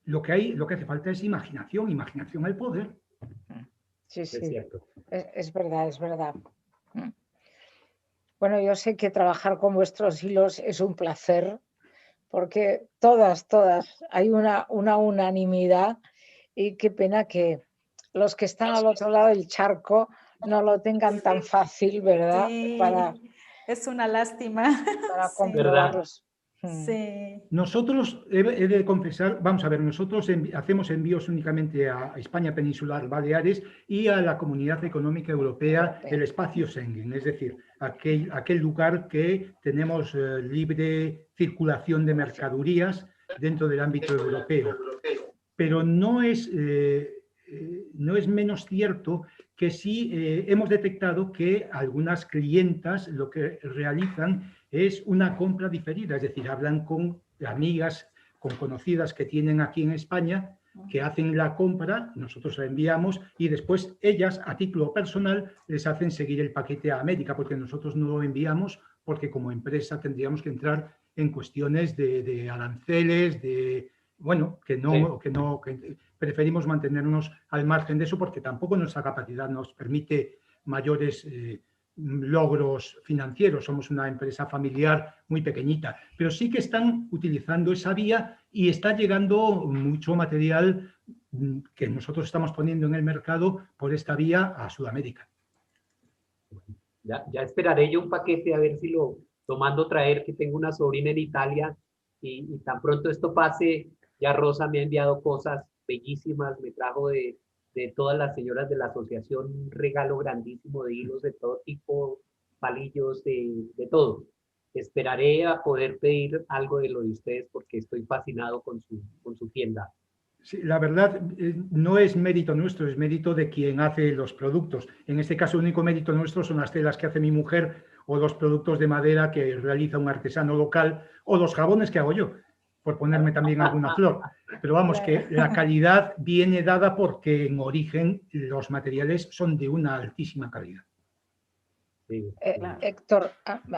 lo que hace falta es imaginación al poder. Sí, Es sí, cierto. es verdad, es verdad. Bueno, yo sé que trabajar con vuestros hilos es un placer, porque todas, hay una unanimidad y qué pena que los que están al otro lado del charco no lo tengan tan fácil, ¿verdad? Sí, es una lástima. Para Sí, comprobarlos. sí. Nosotros, he de confesar, vamos a ver, nosotros hacemos envíos únicamente a España peninsular, Baleares y a la Comunidad Económica Europea, el espacio Schengen, es decir, aquel lugar que tenemos libre circulación de mercaderías dentro del ámbito europeo. Pero no es menos cierto que sí hemos detectado que algunas clientas lo que realizan es una compra diferida, es decir, hablan con amigas, con conocidas que tienen aquí en España, que hacen la compra, nosotros la enviamos y después ellas, a título personal, les hacen seguir el paquete a América, porque nosotros no lo enviamos, porque como empresa tendríamos que entrar en cuestiones de aranceles, bueno, que preferimos mantenernos al margen de eso porque tampoco nuestra capacidad nos permite mayores logros financieros. Somos una empresa familiar muy pequeñita, pero sí que están utilizando esa vía y está llegando mucho material que nosotros estamos poniendo en el mercado por esta vía a Sudamérica. Ya esperaré yo un paquete a ver si lo mando traer, que tengo una sobrina en Italia y tan pronto esto pase, ya Rosa me ha enviado cosas bellísimas, me trajo de todas las señoras de la asociación un regalo grandísimo de hilos de todo tipo, palillos, de todo. Esperaré a poder pedir algo de lo de ustedes porque estoy fascinado con su tienda. Sí, la verdad no es mérito nuestro, es mérito de quien hace los productos. En este caso, el único mérito nuestro son las telas que hace mi mujer o los productos de madera que realiza un artesano local o los jabones que hago yo, por ponerme también alguna flor. Pero vamos, que la calidad viene dada porque en origen los materiales son de una altísima calidad. Sí, Héctor,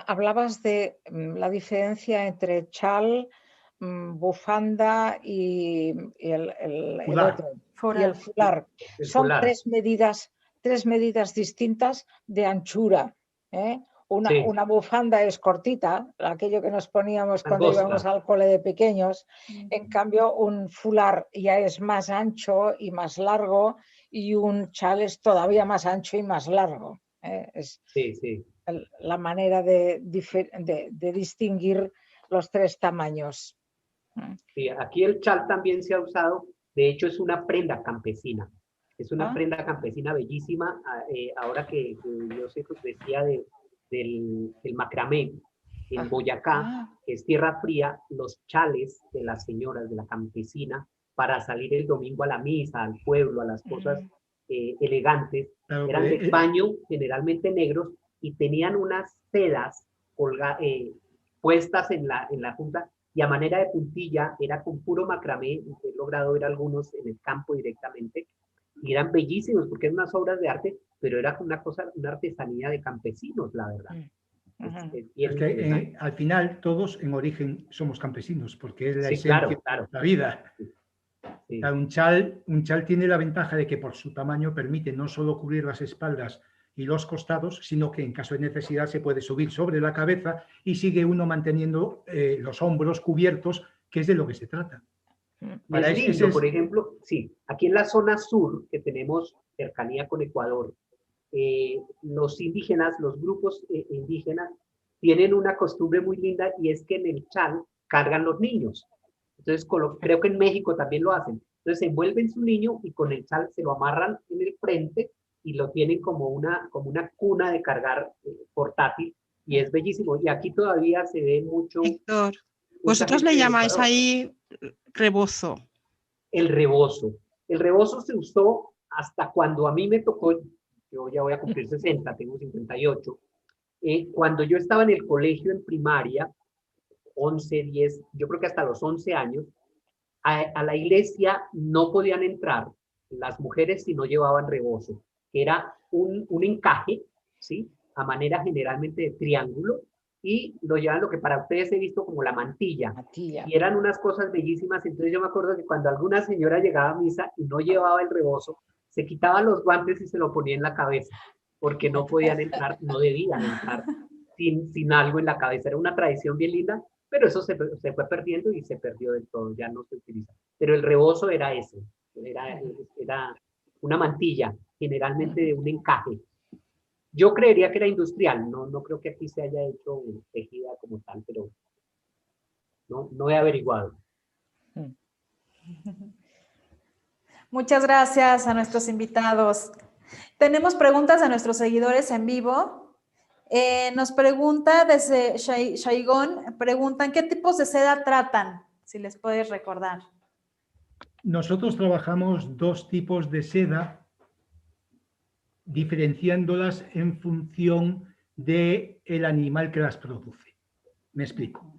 hablabas de la diferencia entre chal, bufanda y el otro, y el fular. Son tres medidas distintas de anchura. Una bufanda es cortita, aquello que nos poníamos cuando íbamos al cole de pequeños. En cambio, un fular ya es más ancho y más largo y un chal es todavía más ancho y más largo. Es la manera de distinguir los tres tamaños. Sí, aquí el chal también se ha usado, de hecho es una prenda campesina, es una prenda campesina bellísima, ahora que yo decía del macramé, en Boyacá, que es tierra fría, los chales de las señoras, de la campesina, para salir el domingo a la misa, al pueblo, a las cosas elegantes, eran de paño, generalmente negros, y tenían unas sedas puestas en la punta, y a manera de puntilla, era con puro macramé, he logrado ver algunos en el campo directamente, y eran bellísimos, porque eran unas obras de arte, pero era una artesanía de campesinos, la verdad. Es que al final todos en origen somos campesinos, porque es la esencia de la vida. Sí. Un chal tiene la ventaja de que por su tamaño permite no solo cubrir las espaldas y los costados, sino que en caso de necesidad se puede subir sobre la cabeza y sigue uno manteniendo los hombros cubiertos, que es de lo que se trata. Es lindo, por ejemplo, sí, aquí en la zona sur, que tenemos cercanía con Ecuador, los indígenas, los grupos indígenas, tienen una costumbre muy linda y es que en el chal cargan los niños. Entonces, creo que en México también lo hacen. Entonces, envuelven su niño y con el chal se lo amarran en el frente y lo tienen como una cuna de cargar portátil y es bellísimo. Y aquí todavía se ve mucho... Héctor, vosotros le llamáis ahí rebozo. El rebozo. El rebozo se usó hasta cuando a mí me tocó, yo ya voy a cumplir 60, tengo 58, cuando yo estaba en el colegio en primaria, 11, 10, yo creo que hasta los 11 años, a la iglesia no podían entrar las mujeres si no llevaban rebozo, que era un encaje, ¿sí? A manera generalmente de triángulo, y lo llevan lo que para ustedes he visto como la mantilla. Y eran unas cosas bellísimas. Entonces yo me acuerdo que cuando alguna señora llegaba a misa y no llevaba el rebozo, se quitaba los guantes y se lo ponía en la cabeza, porque no podían entrar, no debían entrar sin algo en la cabeza. Era una tradición bien linda, pero eso se fue perdiendo y se perdió del todo, ya no se utiliza. Pero el rebozo era ese, era una mantilla, generalmente de un encaje. Yo creería que era industrial, no creo que aquí se haya hecho tejida como tal, pero no he averiguado. Muchas gracias a nuestros invitados. Tenemos preguntas de nuestros seguidores en vivo. Nos pregunta desde Shaigón, preguntan ¿qué tipos de seda tratan? Si les puedes recordar. Nosotros trabajamos dos tipos de seda, diferenciándolas en función del animal que las produce. Me explico.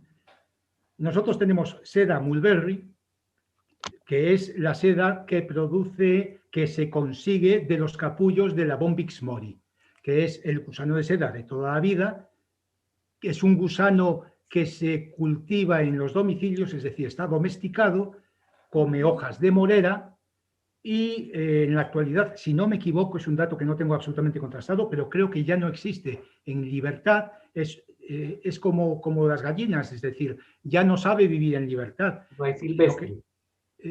Nosotros tenemos seda mulberry, que es la seda que se consigue de los capullos de la Bombyx mori, que es el gusano de seda de toda la vida, que es un gusano que se cultiva en los domicilios, es decir, está domesticado, come hojas de morera y en la actualidad, si no me equivoco, es un dato que no tengo absolutamente contrastado, pero creo que ya no existe en libertad, es como las gallinas, es decir, ya no sabe vivir en libertad. No es silvestre.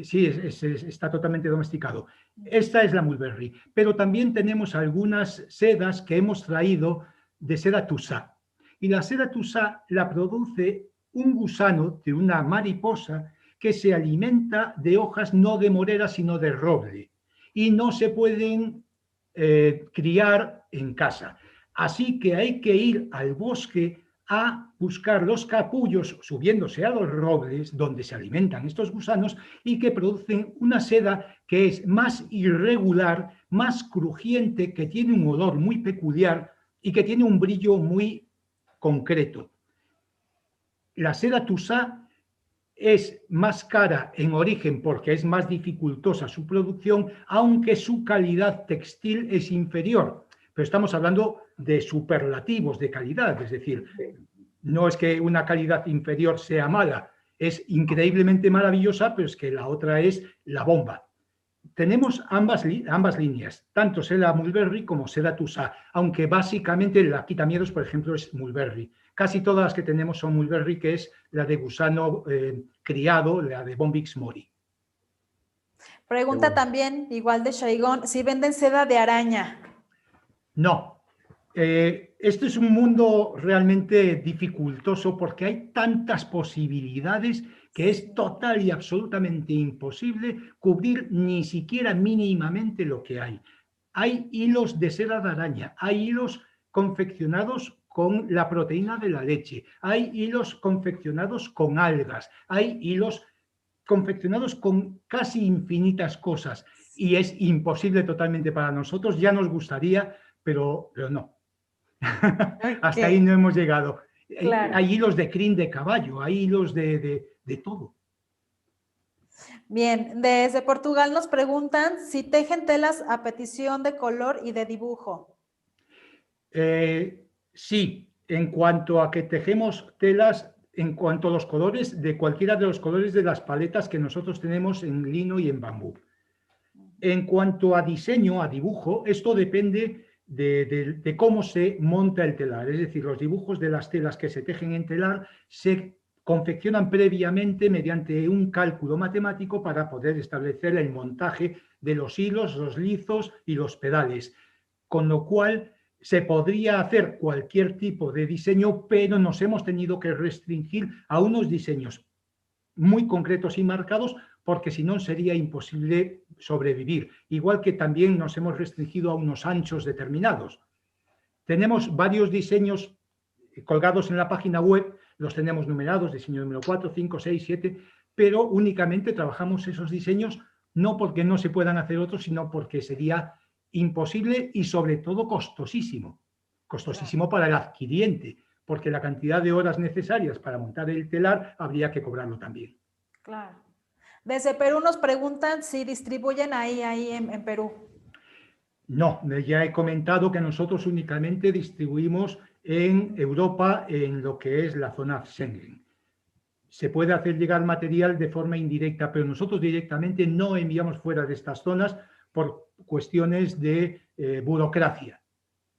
Sí, está totalmente domesticado. Esta es la mulberry, pero también tenemos algunas sedas que hemos traído de seda tusá. Y la seda tusá la produce un gusano de una mariposa que se alimenta de hojas no de morera, sino de roble. Y no se pueden criar en casa. Así que hay que ir al bosque a buscar los capullos subiéndose a los robles donde se alimentan estos gusanos y que producen una seda que es más irregular, más crujiente, que tiene un olor muy peculiar y que tiene un brillo muy concreto. La seda tusá es más cara en origen porque es más dificultosa su producción, aunque su calidad textil es inferior. Pero estamos hablando de superlativos de calidad, es decir, no es que una calidad inferior sea mala, es increíblemente maravillosa, pero es que la otra es la bomba. Tenemos ambas líneas, tanto seda mulberry como seda tusá, aunque básicamente la quitamiedos, por ejemplo, es mulberry. Casi todas las que tenemos son mulberry, que es la de gusano criado, la de Bombyx mori. Pregunta también, igual de Shaigón, si venden seda de araña. No. Esto es un mundo realmente dificultoso porque hay tantas posibilidades que es total y absolutamente imposible cubrir ni siquiera mínimamente lo que hay. Hay hilos de seda de araña, hay hilos confeccionados con la proteína de la leche, hay hilos confeccionados con algas, hay hilos confeccionados con casi infinitas cosas y es imposible totalmente para nosotros. Ya nos gustaría, pero no. Okay. Hasta ahí no hemos llegado. Claro. Hay hilos de crin de caballo, hay hilos de todo. Bien, desde Portugal nos preguntan si tejen telas a petición de color y de dibujo. Sí, en cuanto a que tejemos telas, en cuanto a los colores, de cualquiera de los colores de las paletas que nosotros tenemos en lino y en bambú. En cuanto a diseño, a dibujo, esto depende de cómo se monta el telar. Es decir, los dibujos de las telas que se tejen en telar se confeccionan previamente mediante un cálculo matemático para poder establecer el montaje de los hilos, los lizos y los pedales. Con lo cual se podría hacer cualquier tipo de diseño, pero nos hemos tenido que restringir a unos diseños muy concretos y marcados, porque si no sería imposible sobrevivir. Igual que también nos hemos restringido a unos anchos determinados. Tenemos varios diseños colgados en la página web, los tenemos numerados, diseño número 4, 5, 6, 7, pero únicamente trabajamos esos diseños no porque no se puedan hacer otros, sino porque sería imposible y sobre todo costosísimo. Costosísimo para el adquiriente, porque la cantidad de horas necesarias para montar el telar habría que cobrarlo también. Claro. Desde Perú nos preguntan si distribuyen ahí en Perú. No, ya he comentado que nosotros únicamente distribuimos en Europa, en lo que es la zona Schengen. Se puede hacer llegar material de forma indirecta, pero nosotros directamente no enviamos fuera de estas zonas por cuestiones de burocracia.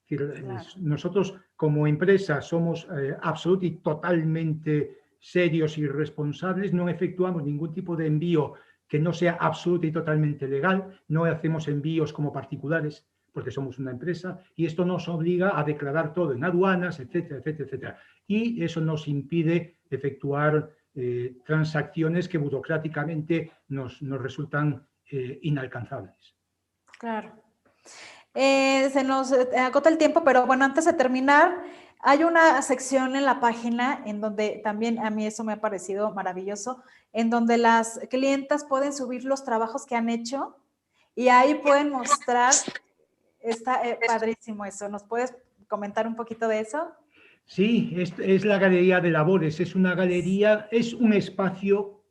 Es decir, claro, nosotros como empresa somos absolutamente y totalmente serios y responsables, no efectuamos ningún tipo de envío que no sea absoluto y totalmente legal, no hacemos envíos como particulares porque somos una empresa y esto nos obliga a declarar todo en aduanas, etcétera, etcétera, etcétera. Y eso nos impide efectuar transacciones que burocráticamente nos resultan inalcanzables. Claro. Se nos agota el tiempo, pero bueno, antes de terminar, hay una sección en la página en donde también a mí eso me ha parecido maravilloso, en donde las clientas pueden subir los trabajos que han hecho y ahí pueden mostrar, está padrísimo eso. ¿Nos puedes comentar un poquito de eso? Sí, es la Galería de Labores, es una galería, es un espacio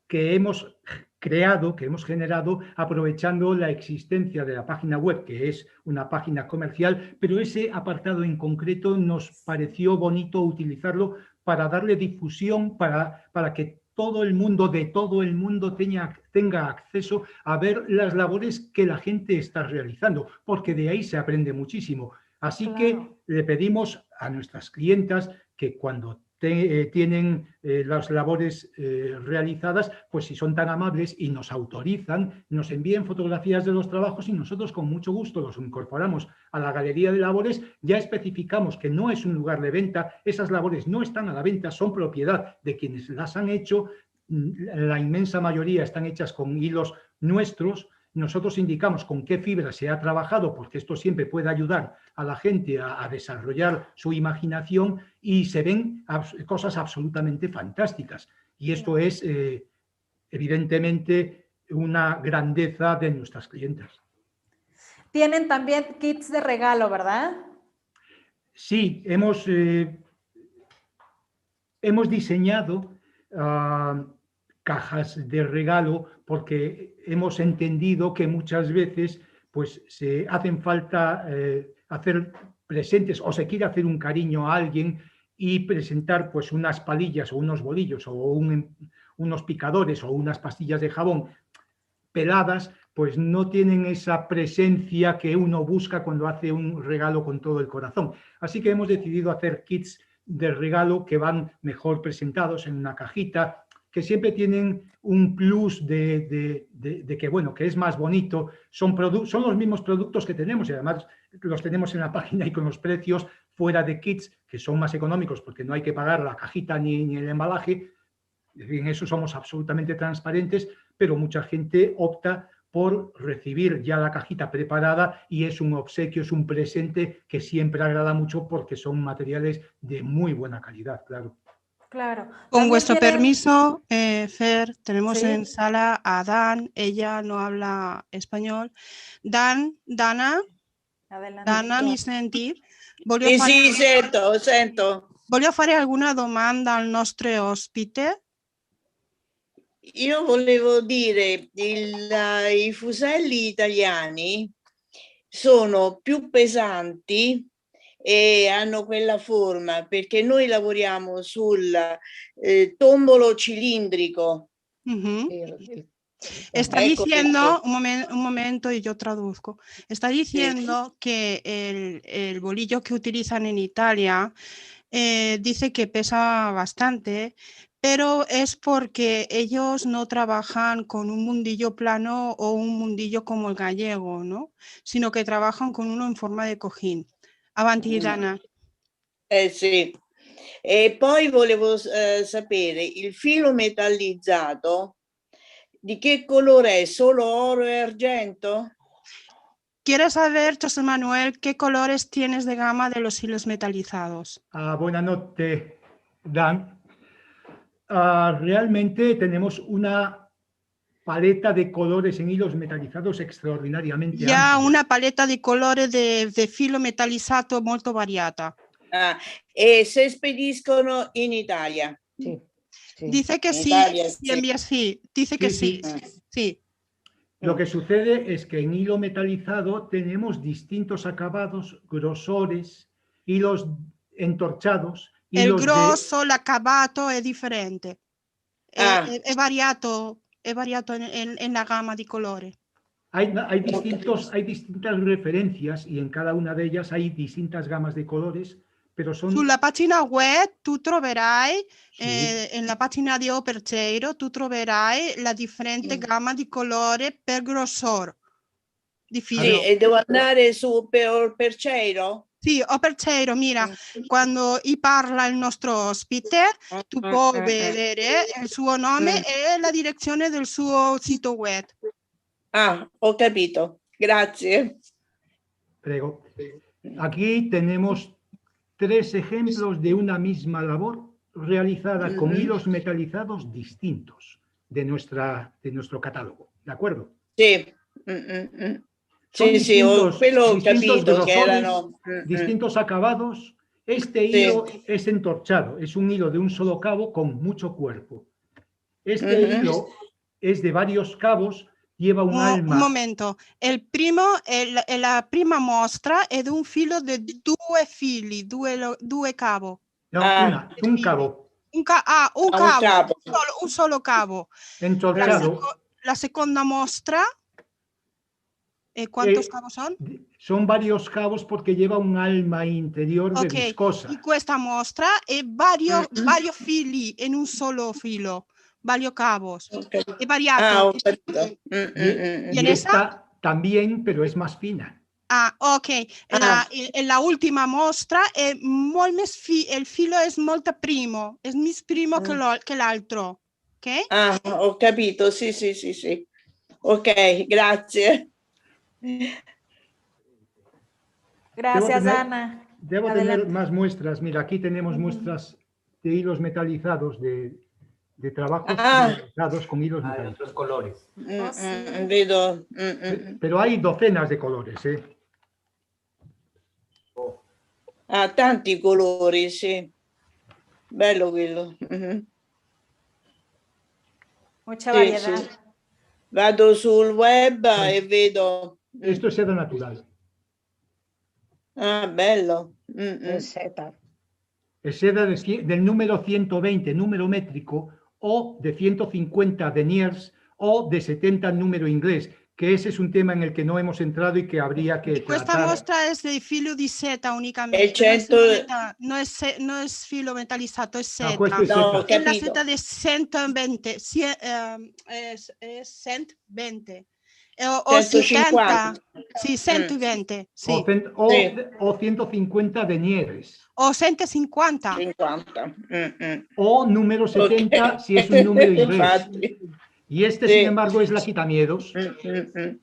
que hemos creado, que hemos generado aprovechando la existencia de la página web, que es una página comercial, pero ese apartado en concreto nos pareció bonito utilizarlo para darle difusión, para que todo el mundo, de todo el mundo tenga acceso a ver las labores que la gente está realizando, porque de ahí se aprende muchísimo. Así claro, que le pedimos a nuestras clientas que cuando tienen las labores realizadas, pues si son tan amables y nos autorizan, nos envíen fotografías de los trabajos y nosotros con mucho gusto los incorporamos a la galería de labores. Ya especificamos que no es un lugar de venta, esas labores no están a la venta, son propiedad de quienes las han hecho, la inmensa mayoría están hechas con hilos nuestros. Nosotros indicamos con qué fibra se ha trabajado, porque esto siempre puede ayudar a la gente a desarrollar su imaginación y se ven cosas absolutamente fantásticas. Y esto es, evidentemente, una grandeza de nuestras clientas. Tienen también kits de regalo, ¿verdad? Sí, hemos diseñado cajas de regalo porque hemos entendido que muchas veces pues se hacen falta hacer presentes o se quiere hacer un cariño a alguien y presentar pues unas palillas o unos bolillos o unos picadores o unas pastillas de jabón peladas, pues no tienen esa presencia que uno busca cuando hace un regalo con todo el corazón. Así que hemos decidido hacer kits de regalo que van mejor presentados en una cajita, que siempre tienen un plus de que, bueno, que es más bonito, son los mismos productos que tenemos y además los tenemos en la página y con los precios fuera de kits, que son más económicos porque no hay que pagar la cajita ni el embalaje. En eso somos absolutamente transparentes, pero mucha gente opta por recibir ya la cajita preparada y es un obsequio, es un presente que siempre agrada mucho porque son materiales de muy buena calidad, claro. Claro. Con vuestro permiso, Fer, tenemos ¿Sí? en sala a Dan, ella no habla español. Dana, adelante. Dana, mi senti? Sì, sento. Voglio fare alguna domanda al nostro ospite? Io volevo dire, i fuselli italiani sono più pesanti e hanno quella forma perché noi lavoriamo sul tombolo cilindrico. Está Ecco diciendo, perché. un momento y yo traduzco, está diciendo que el bolillo que utilizan en Italia dice que pesa bastante, pero es porque ellos no trabajan con un mundillo plano o un mundillo como el gallego, ¿no? Sino que trabajan con uno en forma de cojín. Avanti, Dana. Sì. E poi volevo sapere, il filo metallizzato di che colore è? Solo oro e argento? ¿Quieres saber, José Manuel, qué colores tienes de gama de los hilos metalizados? Buenas noches, Dan. Realmente tenemos una paleta de colores en hilos metalizados extraordinariamente Ya amplia. una paleta di colori di filo metallizzato molto variata. E se spediscono in Italia? Sí, sí. Dice que In sí, Italia, y envía sí. Dice que sí. Sí. Lo que sucede es que en hilo metalizado tenemos distintos acabados, grosores, hilos entorchados, El hilos grosso, l'accabato è differente. È variato en la gama di colori. Hay distintas referencias y en cada una de ellas hay distintas gamas de colores, pero son... Sulla pagina web tu troverai, Sí. nella pagina di Operceiro, tu troverai la differente gamma di colore per grossor di filo. Sì, e devo andare su Perceiro? Sì, Operceiro, mira, quando parla il nostro ospite, tu puoi vedere il suo nome e la direzione del suo sito web. Ho capito. Grazie. Prego. Aquí tenemos 3 ejemplos de una misma labor realizada con hilos metalizados distintos de nuestro catálogo. ¿De acuerdo? Sì. Sì, quello ho capito che erano... distintos acabados. Este hilo es entorchado, es un hilo de un solo cabo con mucho cuerpo. Este hilo es de varios cabos, lleva un alma... Un momento, la prima mostra è di un filo di 2 fili, 2 cavo. No, un cabo. Un cavo. Un solo cavo. Entorchado. La seconda mostra, ¿cuántos cabos son? Son varios cabos porque lleva un alma interior de viscosa. Y questa mostra è varios fili en un solo filo, varios cabos. È variato. Y esta también, pero es más fina. Ok. La última mostra è il filo è molto primo, è più primo che l'altro. Ok? Ho capito, sì. Ok, grazie. Gracias, Dana. Debo tener más muestras. Mira, aquí tenemos muestras de hilos metalizados, de trabajos realizados con hilos metalizados. Otros colores. Vedo. Pero hay docenas de colores, ¿eh? Tanti colori, sì. Bello quello. Mucha variedad. Sì. Vado sul web e vedo... Esto es seda natural. Bello. Es seta. Es seda del número 120, número métrico, o de 150 deniers, o de 70 número inglés, que ese es un tema en el que no hemos entrado y que habría que Questa tratar. mostra è di filo di seta unicamente, non è filo metallizzato, è seta. Questo è seta. È la seta di 120, 120. O 70, sì, 120, sì. O 150 denieres. O 150. 50. O número 70 si es un número inglés. Y este, sin embargo, es la quitamiedos. Este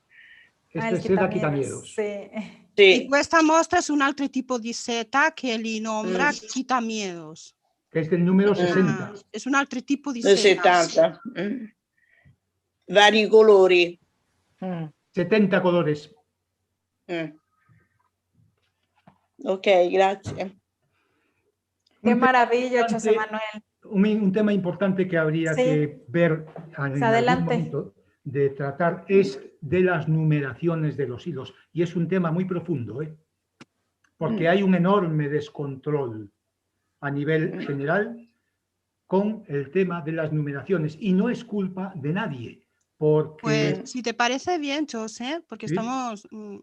es seda quitamiedos. E questa mostra è un altro tipo di seta che li nombra quitamiedos. Que es del número 60. È un altro tipo di seta. 70. Vari colori. 70 colores. Ok, grazie. Qué maravilla, José Manuel. Un tema importante que habría que ver en algún momento de tratar es de las numeraciones de los hilos. Y es un tema muy profundo, porque hay un enorme descontrol a nivel general con el tema de las numeraciones. Y no es culpa de nadie, porque... Pues si te parece bien, José, porque ¿Sí?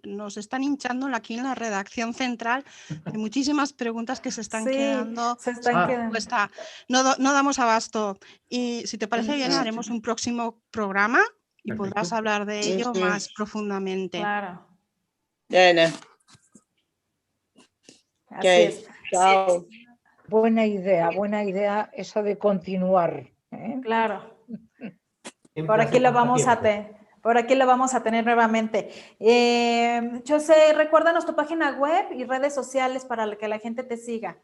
nos están hinchando aquí en la redacción central, hay muchísimas preguntas que se están Sí, quedando se están sin quedando. respuesta. No damos abasto. Y si te parece bien, haremos un próximo programa y Perfecto. podrás hablar de ello más profundamente. Claro. Bene. Así Ok, es. ciao. Buena idea eso de continuar. ¿eh? Claro. Siempre Por hace aquí lo falta vamos a tiempo. tener. Por aquí lo vamos a tener nuevamente. José, recuérdanos tu página web y redes sociales para que la gente te siga.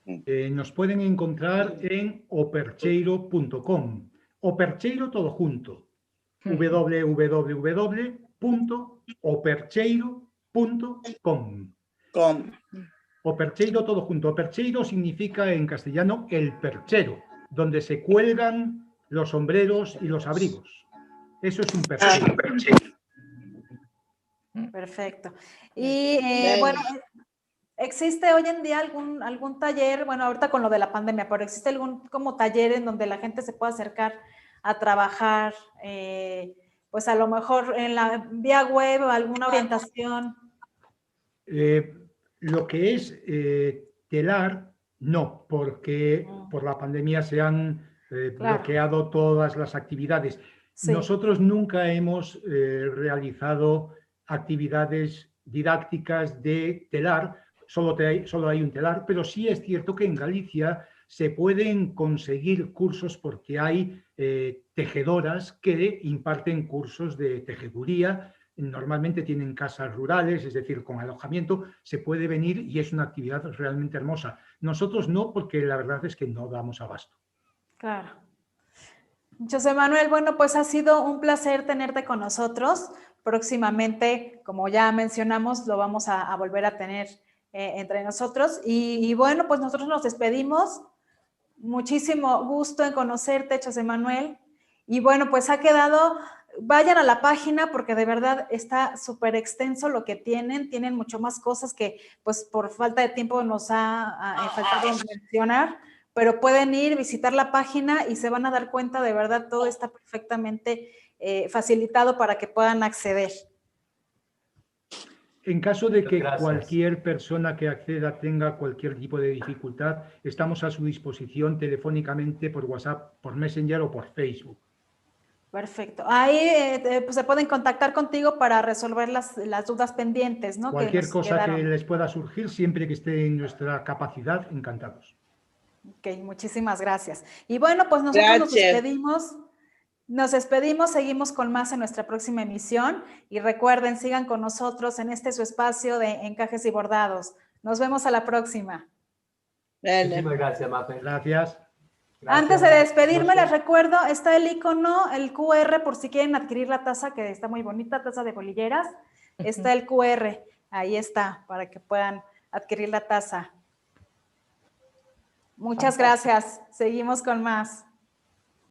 Nos pueden encontrar en opercheiro.com. Opercheiro todo junto. www.opercheiro.com. Com. Opercheiro todo junto. Opercheiro significa en castellano el perchero, donde se cuelgan los sombreros y los abrigos. Eso es un perchero. Perfecto. Y Bene. bueno, ¿existe hoy en día algún taller, bueno, ahorita con lo de la pandemia, pero existe algún como taller en donde la gente se pueda acercar a trabajar, pues a lo mejor en la vía web o alguna orientación? Lo que es telar, no, porque por la pandemia se han Claro. bloqueado todas las actividades. Sí. Nosotros nunca hemos realizado actividades didácticas de telar, solo hay un telar, pero sí es cierto que en Galicia se pueden conseguir cursos porque hay tejedoras que imparten cursos de tejeduría. Normalmente tienen casas rurales, es decir, con alojamiento, se puede venir y es una actividad realmente hermosa. Nosotros no, porque la verdad es que no damos abasto. Claro. José Manuel, bueno, pues ha sido un placer tenerte con nosotros. Próximamente, como ya mencionamos, lo vamos a volver a tener entre nosotros. Y bueno, pues nosotros nos despedimos. Muchísimo gusto en conocerte, José Manuel. Y bueno, pues ha quedado, vayan a la página porque de verdad está súper extenso lo que tienen mucho más cosas que pues por falta de tiempo nos ha faltado mencionar, pero pueden ir, visitar la página y se van a dar cuenta de verdad todo está perfectamente facilitado para que puedan acceder. En caso de que Gracias. cualquier persona que acceda tenga cualquier tipo de dificultad, estamos a su disposición telefónicamente por WhatsApp, por Messenger o por Facebook. Perfecto. Ahí pues se pueden contactar contigo para resolver las dudas pendientes, ¿no? Cualquier que nos cosa quedaron. que les pueda surgir, siempre que esté en nuestra capacidad, encantados. Ok, muchísimas gracias. Y bueno, pues nosotros Gracias. nos despedimos, seguimos con más en nuestra próxima emisión y recuerden, sigan con nosotros en este su espacio de encajes y bordados. Nos vemos a la próxima. Bene. Muchísimas gracias, Mafe. Gracias. Antes de despedirme, José. les recuerdo, está el icono, el QR, por si quieren adquirir la taza, que está muy bonita, taza de bolilleras. Está el QR, ahí está, para que puedan adquirir la taza. Muchas gracias. Seguimos con más.